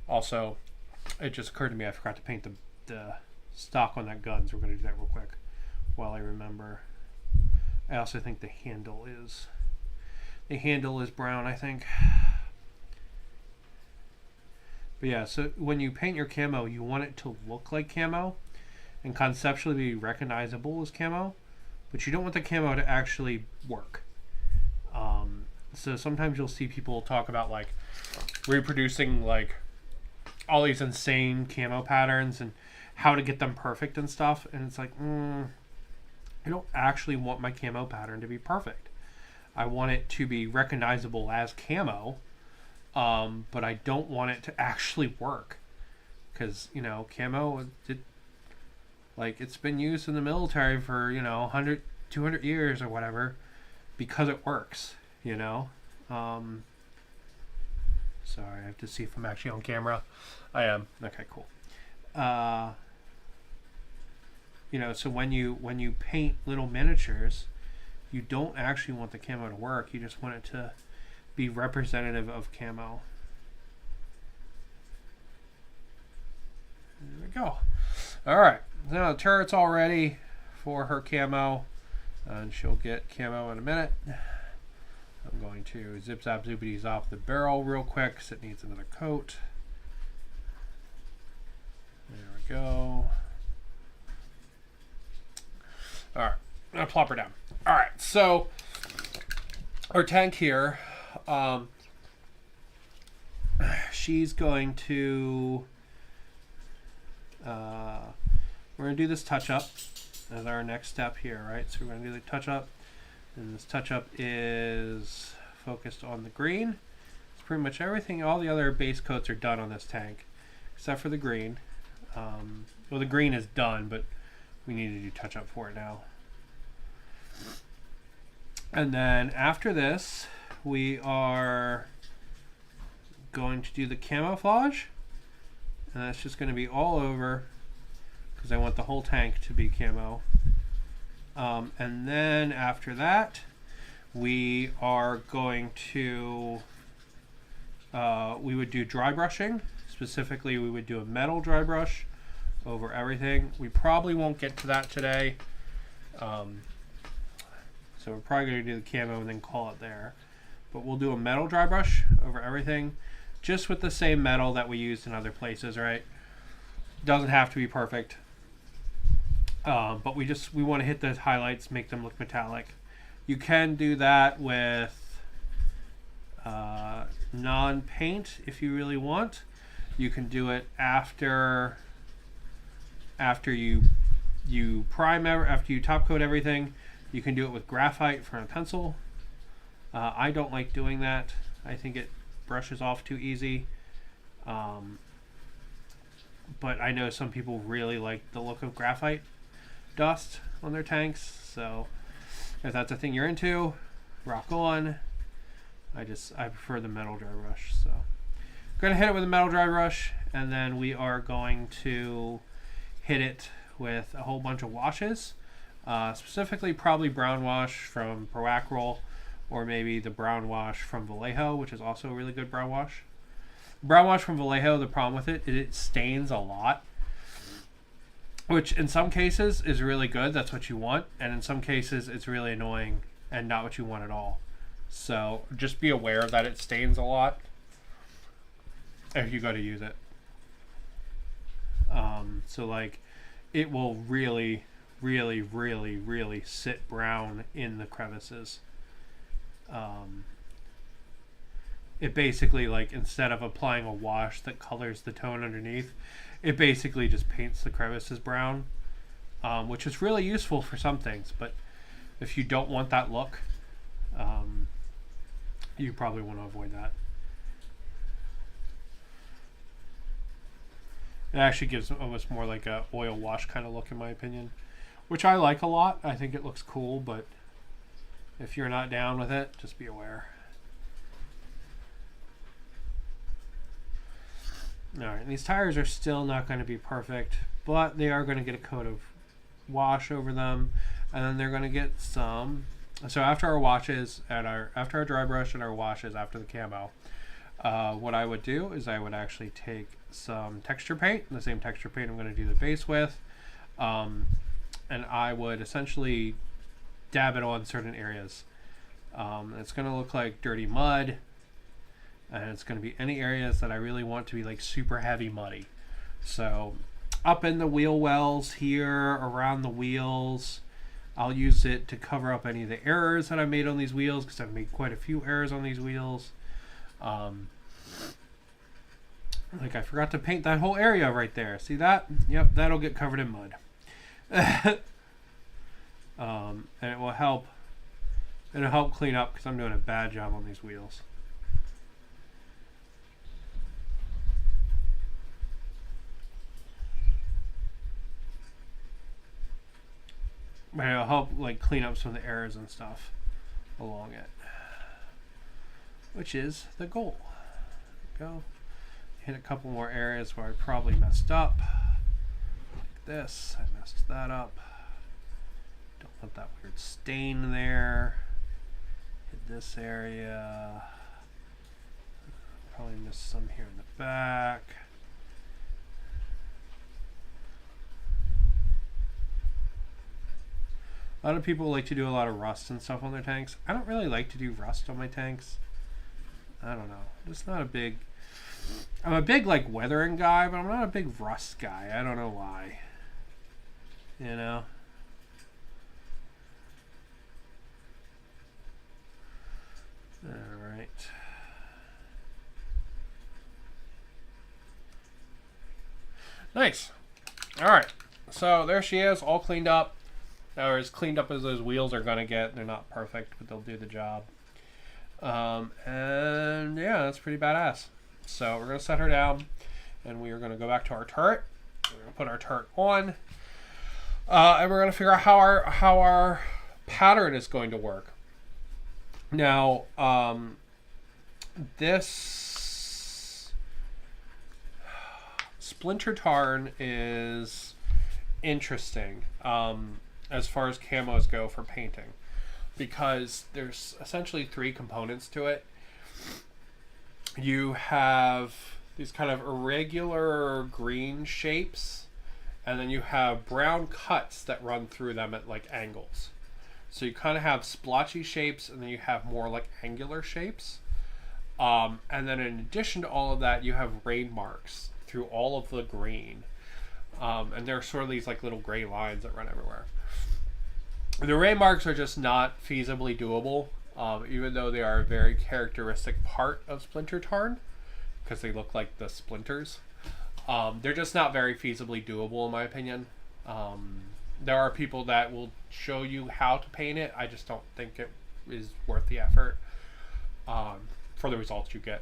[SPEAKER 1] Also, it just occurred to me I forgot to paint the stock on that gun, so we're going to do that real quick while I remember. I also think the handle is brown, I think. But yeah, so when you paint your camo, you want it to look like camo and conceptually be recognizable as camo, but you don't want the camo to actually work. So sometimes you'll see people talk about like reproducing like all these insane camo patterns and how to get them perfect and stuff, and it's like, I don't actually want my camo pattern to be perfect. I want it to be recognizable as camo, but I don't want it to actually work, because camo, it's been used in the military for 100, 200 years or whatever, because it works. Sorry, I have to see if I'm actually on camera. I am. Okay, cool. So when you paint little miniatures, you don't actually want the camo to work. You just want it to be representative of camo. There we go. All right. Now the turret's all ready for her camo, and she'll get camo in a minute. I'm going to zip zap zoopity off the barrel real quick because it needs another coat. There we go. All right, I'm gonna plop her down. All right, so our tank here, she's going to, we're gonna do this touch up as our next step here, right? So we're gonna do the touch up, and this touch up is focused on the green. It's pretty much everything. All the other base coats are done on this tank, except for the green. Well, the green is done, but we need to do touch up for it now. And then after this, we are going to do the camouflage, and that's just going to be all over because I want the whole tank to be camo. And then after that, we are going to we would do dry brushing. Specifically, we would do a metal dry brush over everything. We probably won't get to that today. So we're probably going to do the camo and then call it there. But we'll do a metal dry brush over everything, just with the same metal that we used in other places, right? Doesn't have to be perfect. But we want to hit the highlights, make them look metallic. You can do that with non-paint if you really want. You can do it after you prime, after you top coat everything. You can do it with graphite from a pencil. I don't like doing that. I think it brushes off too easy. But I know some people really like the look of graphite dust on their tanks. So if that's a thing you're into, rock on. I prefer the metal dry brush. So I'm going to hit it with a metal dry brush, and then we are going to hit it with a whole bunch of washes. Specifically probably brown wash from Proacryl, or maybe the brown wash from Vallejo, which is also a really good brown wash. Brown wash from Vallejo, the problem with it is it stains a lot, which in some cases is really good. That's what you want. And in some cases it's really annoying and not what you want at all. So just be aware that it stains a lot if you go to use it. So like it will really sit brown in the crevices. It basically, like, instead of applying a wash that colors the tone underneath, it basically just paints the crevices brown, which is really useful for some things. But if you don't want that look, you probably want to avoid that. It actually gives almost more like a oil wash kind of look, in my opinion, which I like a lot. I think it looks cool, but if you're not down with it, just be aware. Alright, these tires are still not going to be perfect, but they are going to get a coat of wash over them, and then they're going to get some So after our washes and after our dry brush and our washes after the camo, what I would do is I would actually take some texture paint, the same texture paint I'm going to do the base with, and I would essentially dab it on certain areas. It's going to look like dirty mud, and it's going to be any areas that I really want to be like super heavy muddy. So up in the wheel wells here, around the wheels, I'll use it to cover up any of the errors that I've made on these wheels, because I've made quite a few errors on these wheels. Like I forgot to paint that whole area right there. See that? Yep, that'll get covered in mud. And it will help. It'll help clean up because I'm doing a bad job on these wheels. But it'll help like clean up some of the errors and stuff along it, which is the goal. Go hit a couple more areas where I probably messed up, like this. I messed that up. Don't want that weird stain there. Hit this area. Probably missed some here in the back. A lot of people like to do a lot of rust and stuff on their tanks. I don't really like to do rust on my tanks. I don't know. I'm just not a big... I'm a big, like, weathering guy, but I'm not a big rust guy. I don't know why. You know? Alright. Nice. Alright. So, there she is, all cleaned up. Or as cleaned up as those wheels are going to get. They're not perfect, but they'll do the job. And yeah, that's pretty badass. So we're going to set her down, and we are going to go back to our turret. We're going to put our turret on, and we're going to figure out how our pattern is going to work. Now, this Splinter Tarn is interesting. As far as camos go for painting, because there's essentially three components to it. You have these kind of irregular green shapes, and then you have brown cuts that run through them at like angles. So you kind of have splotchy shapes, and then you have more like angular shapes. And then in addition to all of that, you have rain marks through all of the green. And there are sort of these like little gray lines that run everywhere. The ray marks are just not feasibly doable, even though they are a very characteristic part of Splinter Tarn, because they look like the splinters. They're just not very feasibly doable, in my opinion. There are people that will show you how to paint it. I just don't think it is worth the effort for the results you get.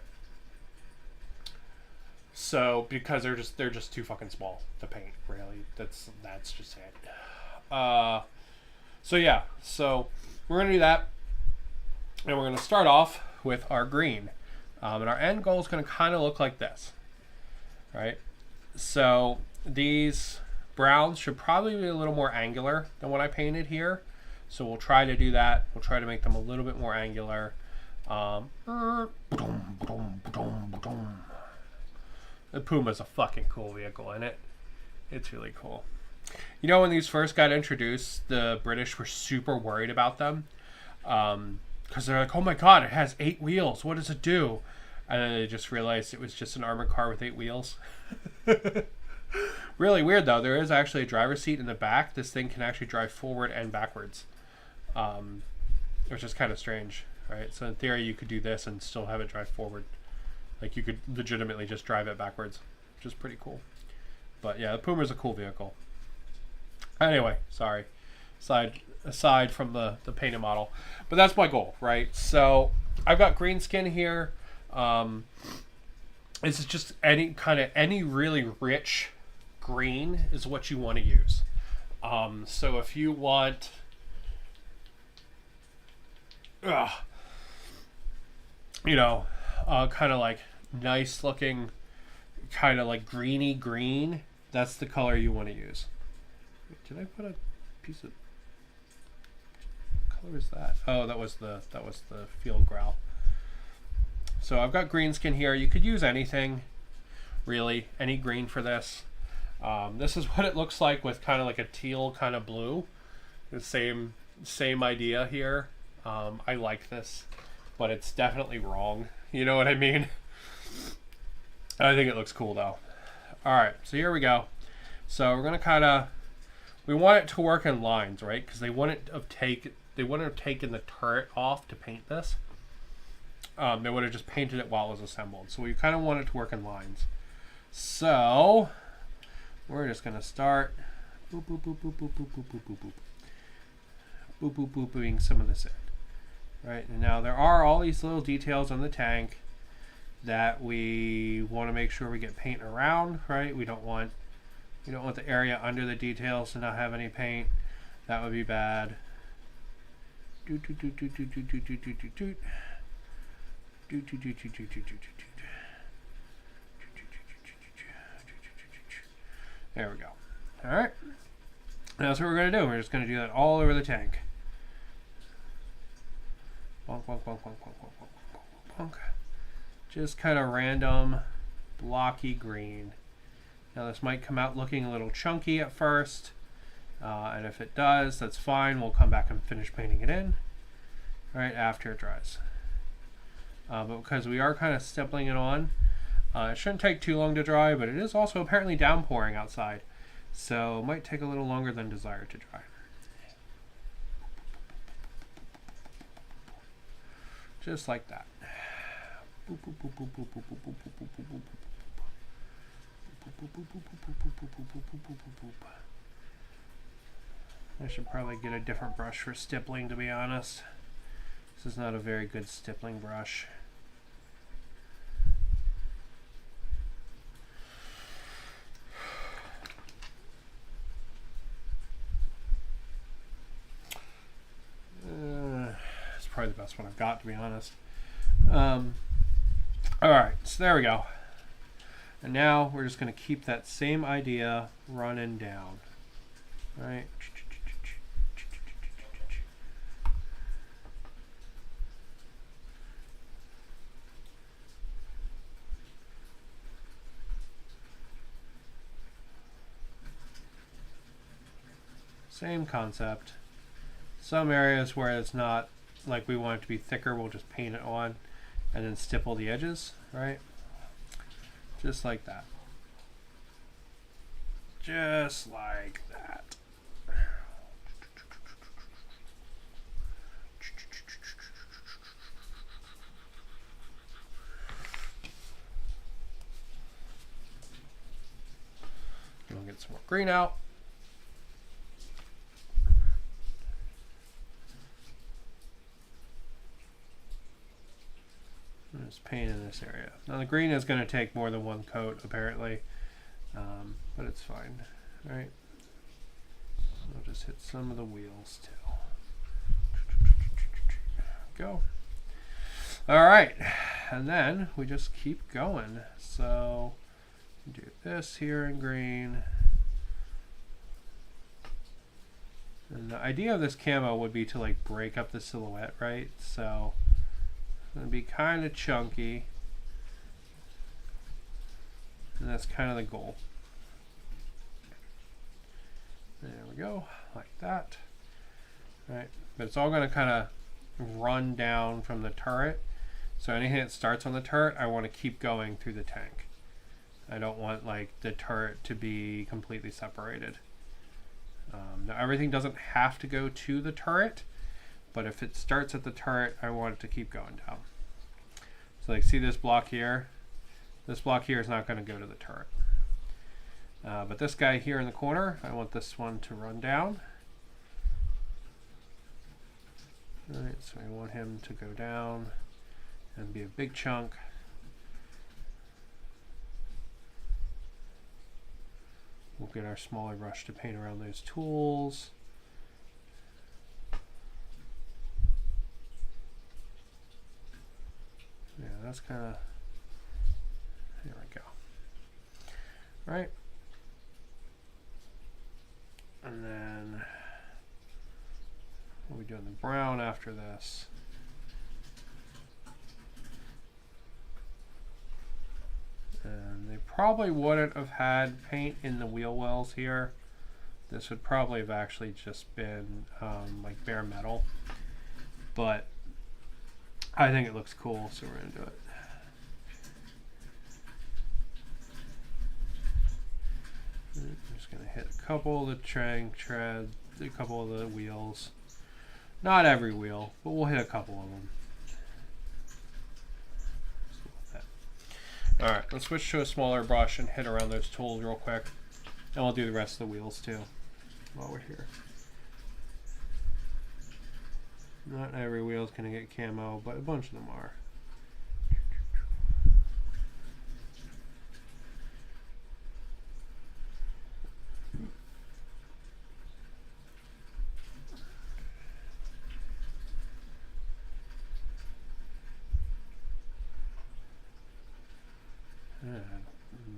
[SPEAKER 1] So, because they're just too fucking small to paint, really. That's just it. So yeah, so we're going to do that, and we're going to start off with our green. And our end goal is going to kind of look like this, right? So these browns should probably be a little more angular than what I painted here. So we'll try to do that. We'll try to make them a little bit more angular. The Puma's a fucking cool vehicle, isn't it? It's really cool. You know, when these first got introduced, the British were super worried about them. Because they're like, oh my god, it has 8 wheels. What does it do? And then they just realized it was just an armored car with 8 wheels. Really weird, though. There is actually a driver's seat in the back. This thing can actually drive forward and backwards. Which is kind of strange, right? So in theory, you could do this and still have it drive forward. Like, you could legitimately just drive it backwards, which is pretty cool. But yeah, the Puma is a cool vehicle. Anyway, sorry. Aside from the painted model. But that's my goal, right? So I've got green skin here. This is just any really rich green is what you want to use. So if you want kind of like nice looking, kind of like greeny green, that's the color you want to use. Did I put a piece of What was that? Oh, that was the field growl. So I've got green skin here. You could use anything, really, any green for this. This is what it looks like with kind of like a teal kind of blue. The same idea here. I like this, but it's definitely wrong. You know what I mean? I think it looks cool though. All right, so here we go. So we're gonna we want it to work in lines, right? Because they wouldn't have taken the turret off to paint this. They would have just painted it while it was assembled. So we kind of want it to work in lines. So we're just gonna start boop boop boop boop boop boop boop boop boop boop boop boop boop booping some of this in. Right, and now there are all these little details on the tank that we want to make sure we get paint around, right? We don't want the area under the details to not have any paint. That would be bad. There we go. All right. That's what we're going to do. We're just going to do that all over the tank. Bonk, bonk, bonk, bonk, bonk, bonk, bonk, bonk. Just kind of random, blocky green. Now this might come out looking a little chunky at first, and if it does, that's fine. We'll come back and finish painting it in right after it dries. But because we are kind of stippling it on, it shouldn't take too long to dry, but it is also apparently downpouring outside, so it might take a little longer than desired to dry. Just like that. I should probably get a different brush for stippling, to be honest. This is not a very good stippling brush. It's probably the best one I've got, to be honest. Alright, so there we go. And now we're just going to keep that same idea running down. Right? Same concept. Some areas where it's not like we want it to be thicker, we'll just paint it on and then stipple the edges, right? Just like that. Just like that. We'll get some more green out. Just paint in this area. Now the green is going to take more than one coat apparently, but it's fine. All right, I'll just hit some of the wheels too. Go. All right, and then we just keep going. So do this here in green. And the idea of this camo would be to like break up the silhouette, right? So it's going to be kind of chunky, and that's kind of the goal. There we go, like that. Right, but it's all going to kind of run down from the turret. So anything that starts on the turret, I want to keep going through the tank. I don't want like the turret to be completely separated. Now everything doesn't have to go to the turret, but if it starts at the turret, I want it to keep going down. So like see this block here? This block here is not going to go to the turret. But this guy here in the corner, I want this one to run down. All right, so I want him to go down and be a big chunk. We'll get our smaller brush to paint around those tools. Yeah, that's kind of, there we go. Right. And then we doing the brown after this. And they probably wouldn't have had paint in the wheel wells here. This would probably have actually just been like bare metal. But I think it looks cool, so we're going to do it. I'm just going to hit a couple of the tread, a couple of the wheels. Not every wheel, but we'll hit a couple of them. Alright, let's switch to a smaller brush and hit around those tools real quick. And we'll do the rest of the wheels too while we're here. Not every wheel is going to get camo, but a bunch of them are.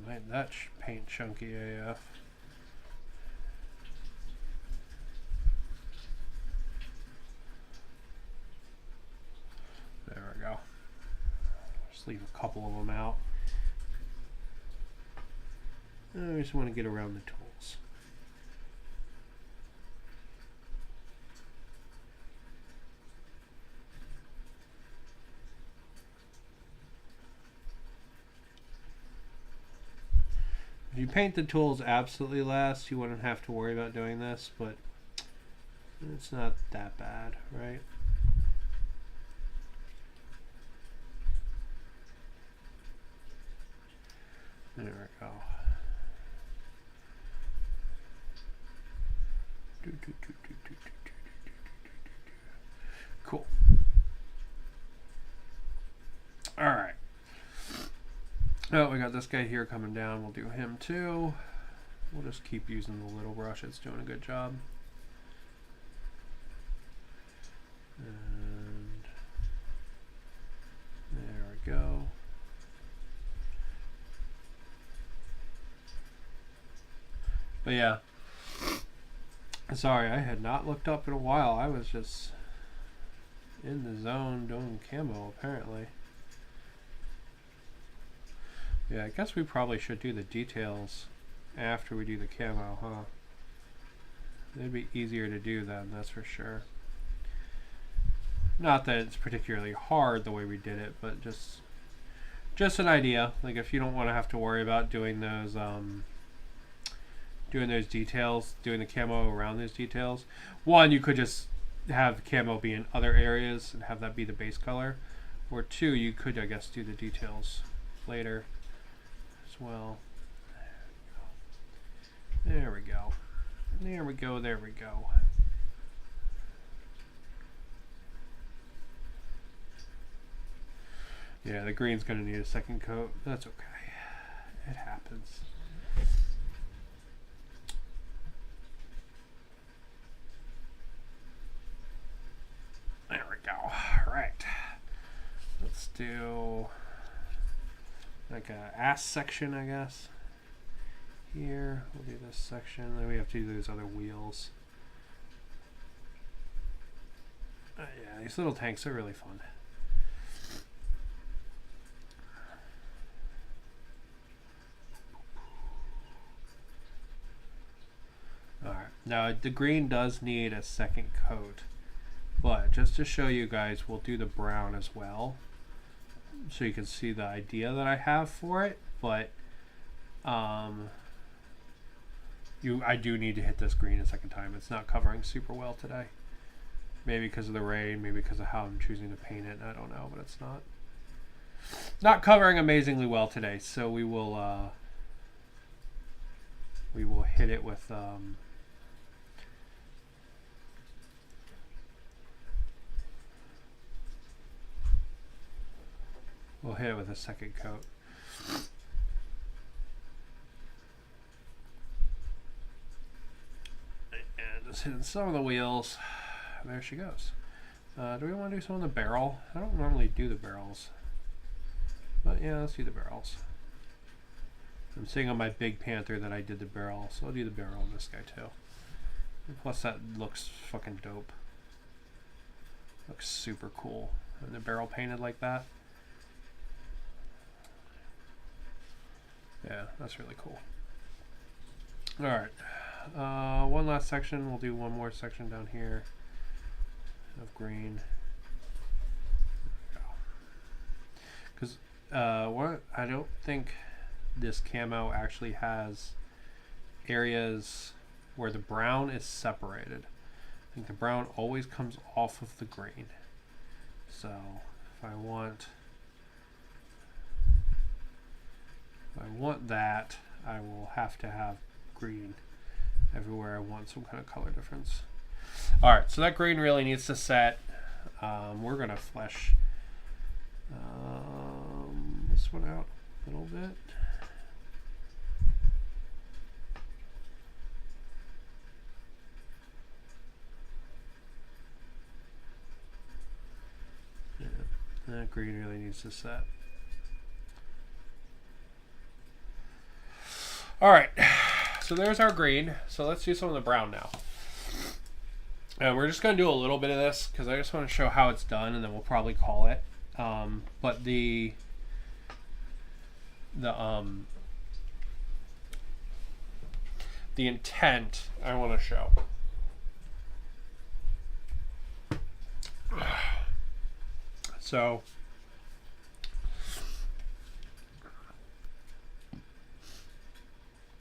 [SPEAKER 1] Made that paint chunky AF. There we go. Just leave a couple of them out. I just want to get around the tools. If you paint the tools absolutely last, you wouldn't have to worry about doing this, but it's not that bad, right? There we go. Cool. All right. Oh, we got this guy here coming down. We'll do him too. We'll just keep using the little brush. It's doing a good job. And there we go. But yeah. Sorry, I had not looked up in a while. I was just in the zone doing camo, apparently. Yeah, I guess we probably should do the details after we do the camo, huh? It'd be easier to do then, that's for sure. Not that it's particularly hard the way we did it, but just an idea. Like if you don't want to have to worry about doing those details, doing the camo around those details. One, you could just have camo be in other areas and have that be the base color. Or two, you could, I guess, do the details later. Well, there we go. There we go. There we go. Yeah, the green's going to need a second coat. That's okay. It happens. There we go. All right. Let's do like a ass section, I guess. Here, we'll do this section. Then we have to do those other wheels. Yeah, these little tanks are really fun. Alright, now the green does need a second coat, but just to show you guys, we'll do the brown as well, so you can see the idea that I have for it. But I do need to hit this green a second time. It's not covering super well today. Maybe because of the rain, maybe because of how I'm choosing to paint it. I don't know, but it's not covering amazingly well today. So we will hit it with we'll hit it with a second coat. And just hitting some of the wheels. There she goes. Do we want to do some on the barrel? I don't normally do the barrels. But yeah, let's do the barrels. I'm seeing on my big Panther that I did the barrel, so I'll do the barrel on this guy too. And plus that looks fucking dope. Looks super cool. And the barrel painted like that. Yeah, that's really cool. Alright. One last section. We'll do one more section down here of green. Because I don't think this camo actually has areas where the brown is separated. I think the brown always comes off of the green. So if I want that, I will have to have green everywhere I want some kind of color difference. Alright, so that green really needs to set. We're going to flesh this one out a little bit. Yeah, that green really needs to set. Alright, so there's our green. So let's do some of the brown now. And we're just going to do a little bit of this because I just want to show how it's done, and then we'll probably call it. But the intent I want to show. So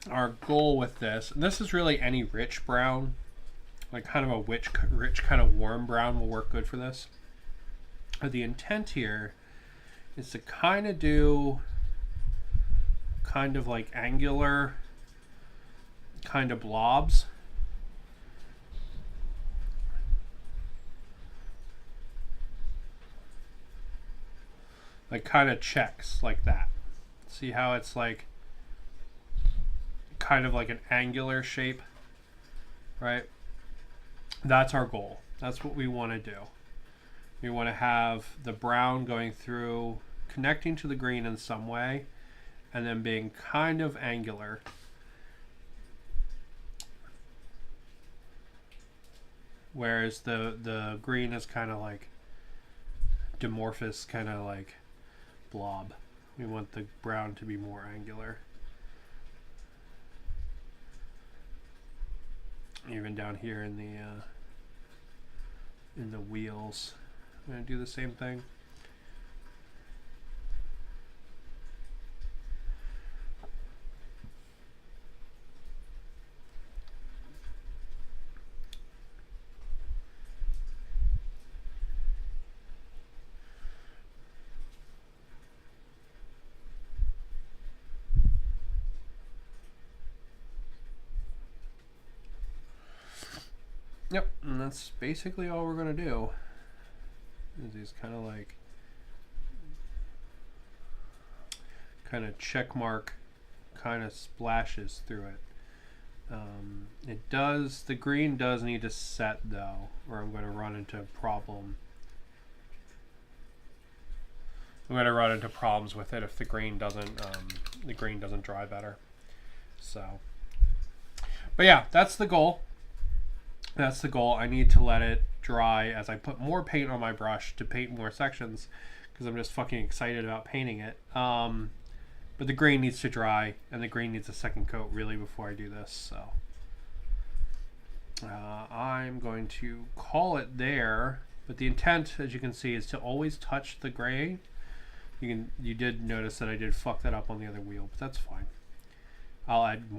[SPEAKER 1] our goal with this, and this is really any rich brown, like kind of a rich kind of warm brown will work good for this. But the intent here is to kind of do kind of like angular kind of blobs. Like kind of checks like that. See how it's like kind of like an angular shape, right? That's our goal. That's what we want to do. We want to have the brown going through, connecting to the green in some way, and then being kind of angular. Whereas the green is kind of like dimorphous, kind of like blob. We want the brown to be more angular. Even down here in the wheels, I'm going to do the same thing. Yep, and that's basically all we're going to do. Is these kind of like check mark kind of splashes through it. The green does need to set though, or I'm going to run into a problem. I'm going to run into problems with it if the green doesn't dry better. So, but yeah, that's the goal. That's the goal. I need to let it dry as I put more paint on my brush to paint more sections because I'm just fucking excited about painting it. But the green needs to dry, and the green needs a second coat really before I do this. So I'm going to call it there. But the intent, as you can see, is to always touch the gray. You did notice that I did fuck that up on the other wheel, but that's fine. I'll add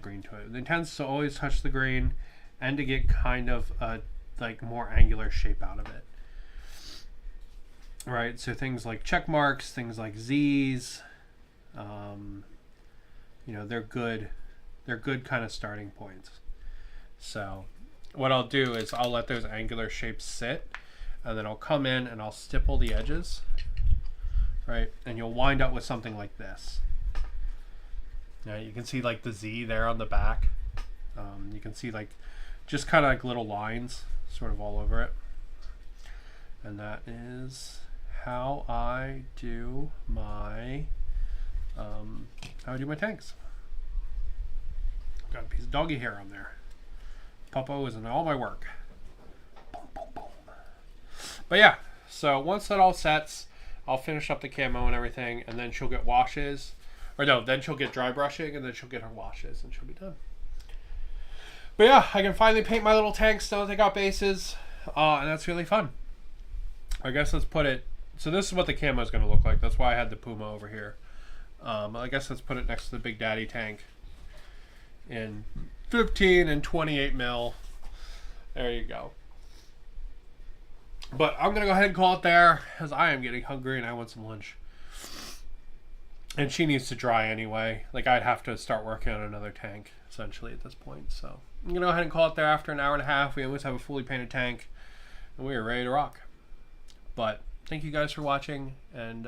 [SPEAKER 1] green to it. The intent is to always touch the green and to get kind of a like more angular shape out of it. Right, so things like check marks, things like Z's, you know, they're good kind of starting points. So what I'll do is I'll let those angular shapes sit, and then I'll come in and I'll stipple the edges, right? And you'll wind up with something like this. Now you can see like the Z there on the back. You can see like just kind of like little lines sort of all over it. And that is how I do my tanks. Got a piece of doggy hair on there. Puppo is in all my work. Boom, boom, boom. But yeah, so once that all sets, I'll finish up the camo and everything, and then she'll get washes. Or no, then she'll get dry brushing, and then she'll get her washes, and she'll be done. But yeah, I can finally paint my little tanks now that they got bases, and that's really fun. I guess let's put it... So this is what the camo is going to look like. That's why I had the Puma over here. I guess let's put it next to the Big Daddy tank in 15 and 28 mil. There you go. But I'm going to go ahead and call it there, as I am getting hungry and I want some lunch. And she needs to dry anyway. Like, I'd have to start working on another tank, essentially, at this point. So I'm going to go ahead and call it there after an hour and a half. We always have a fully painted tank, and we are ready to rock. But thank you guys for watching, and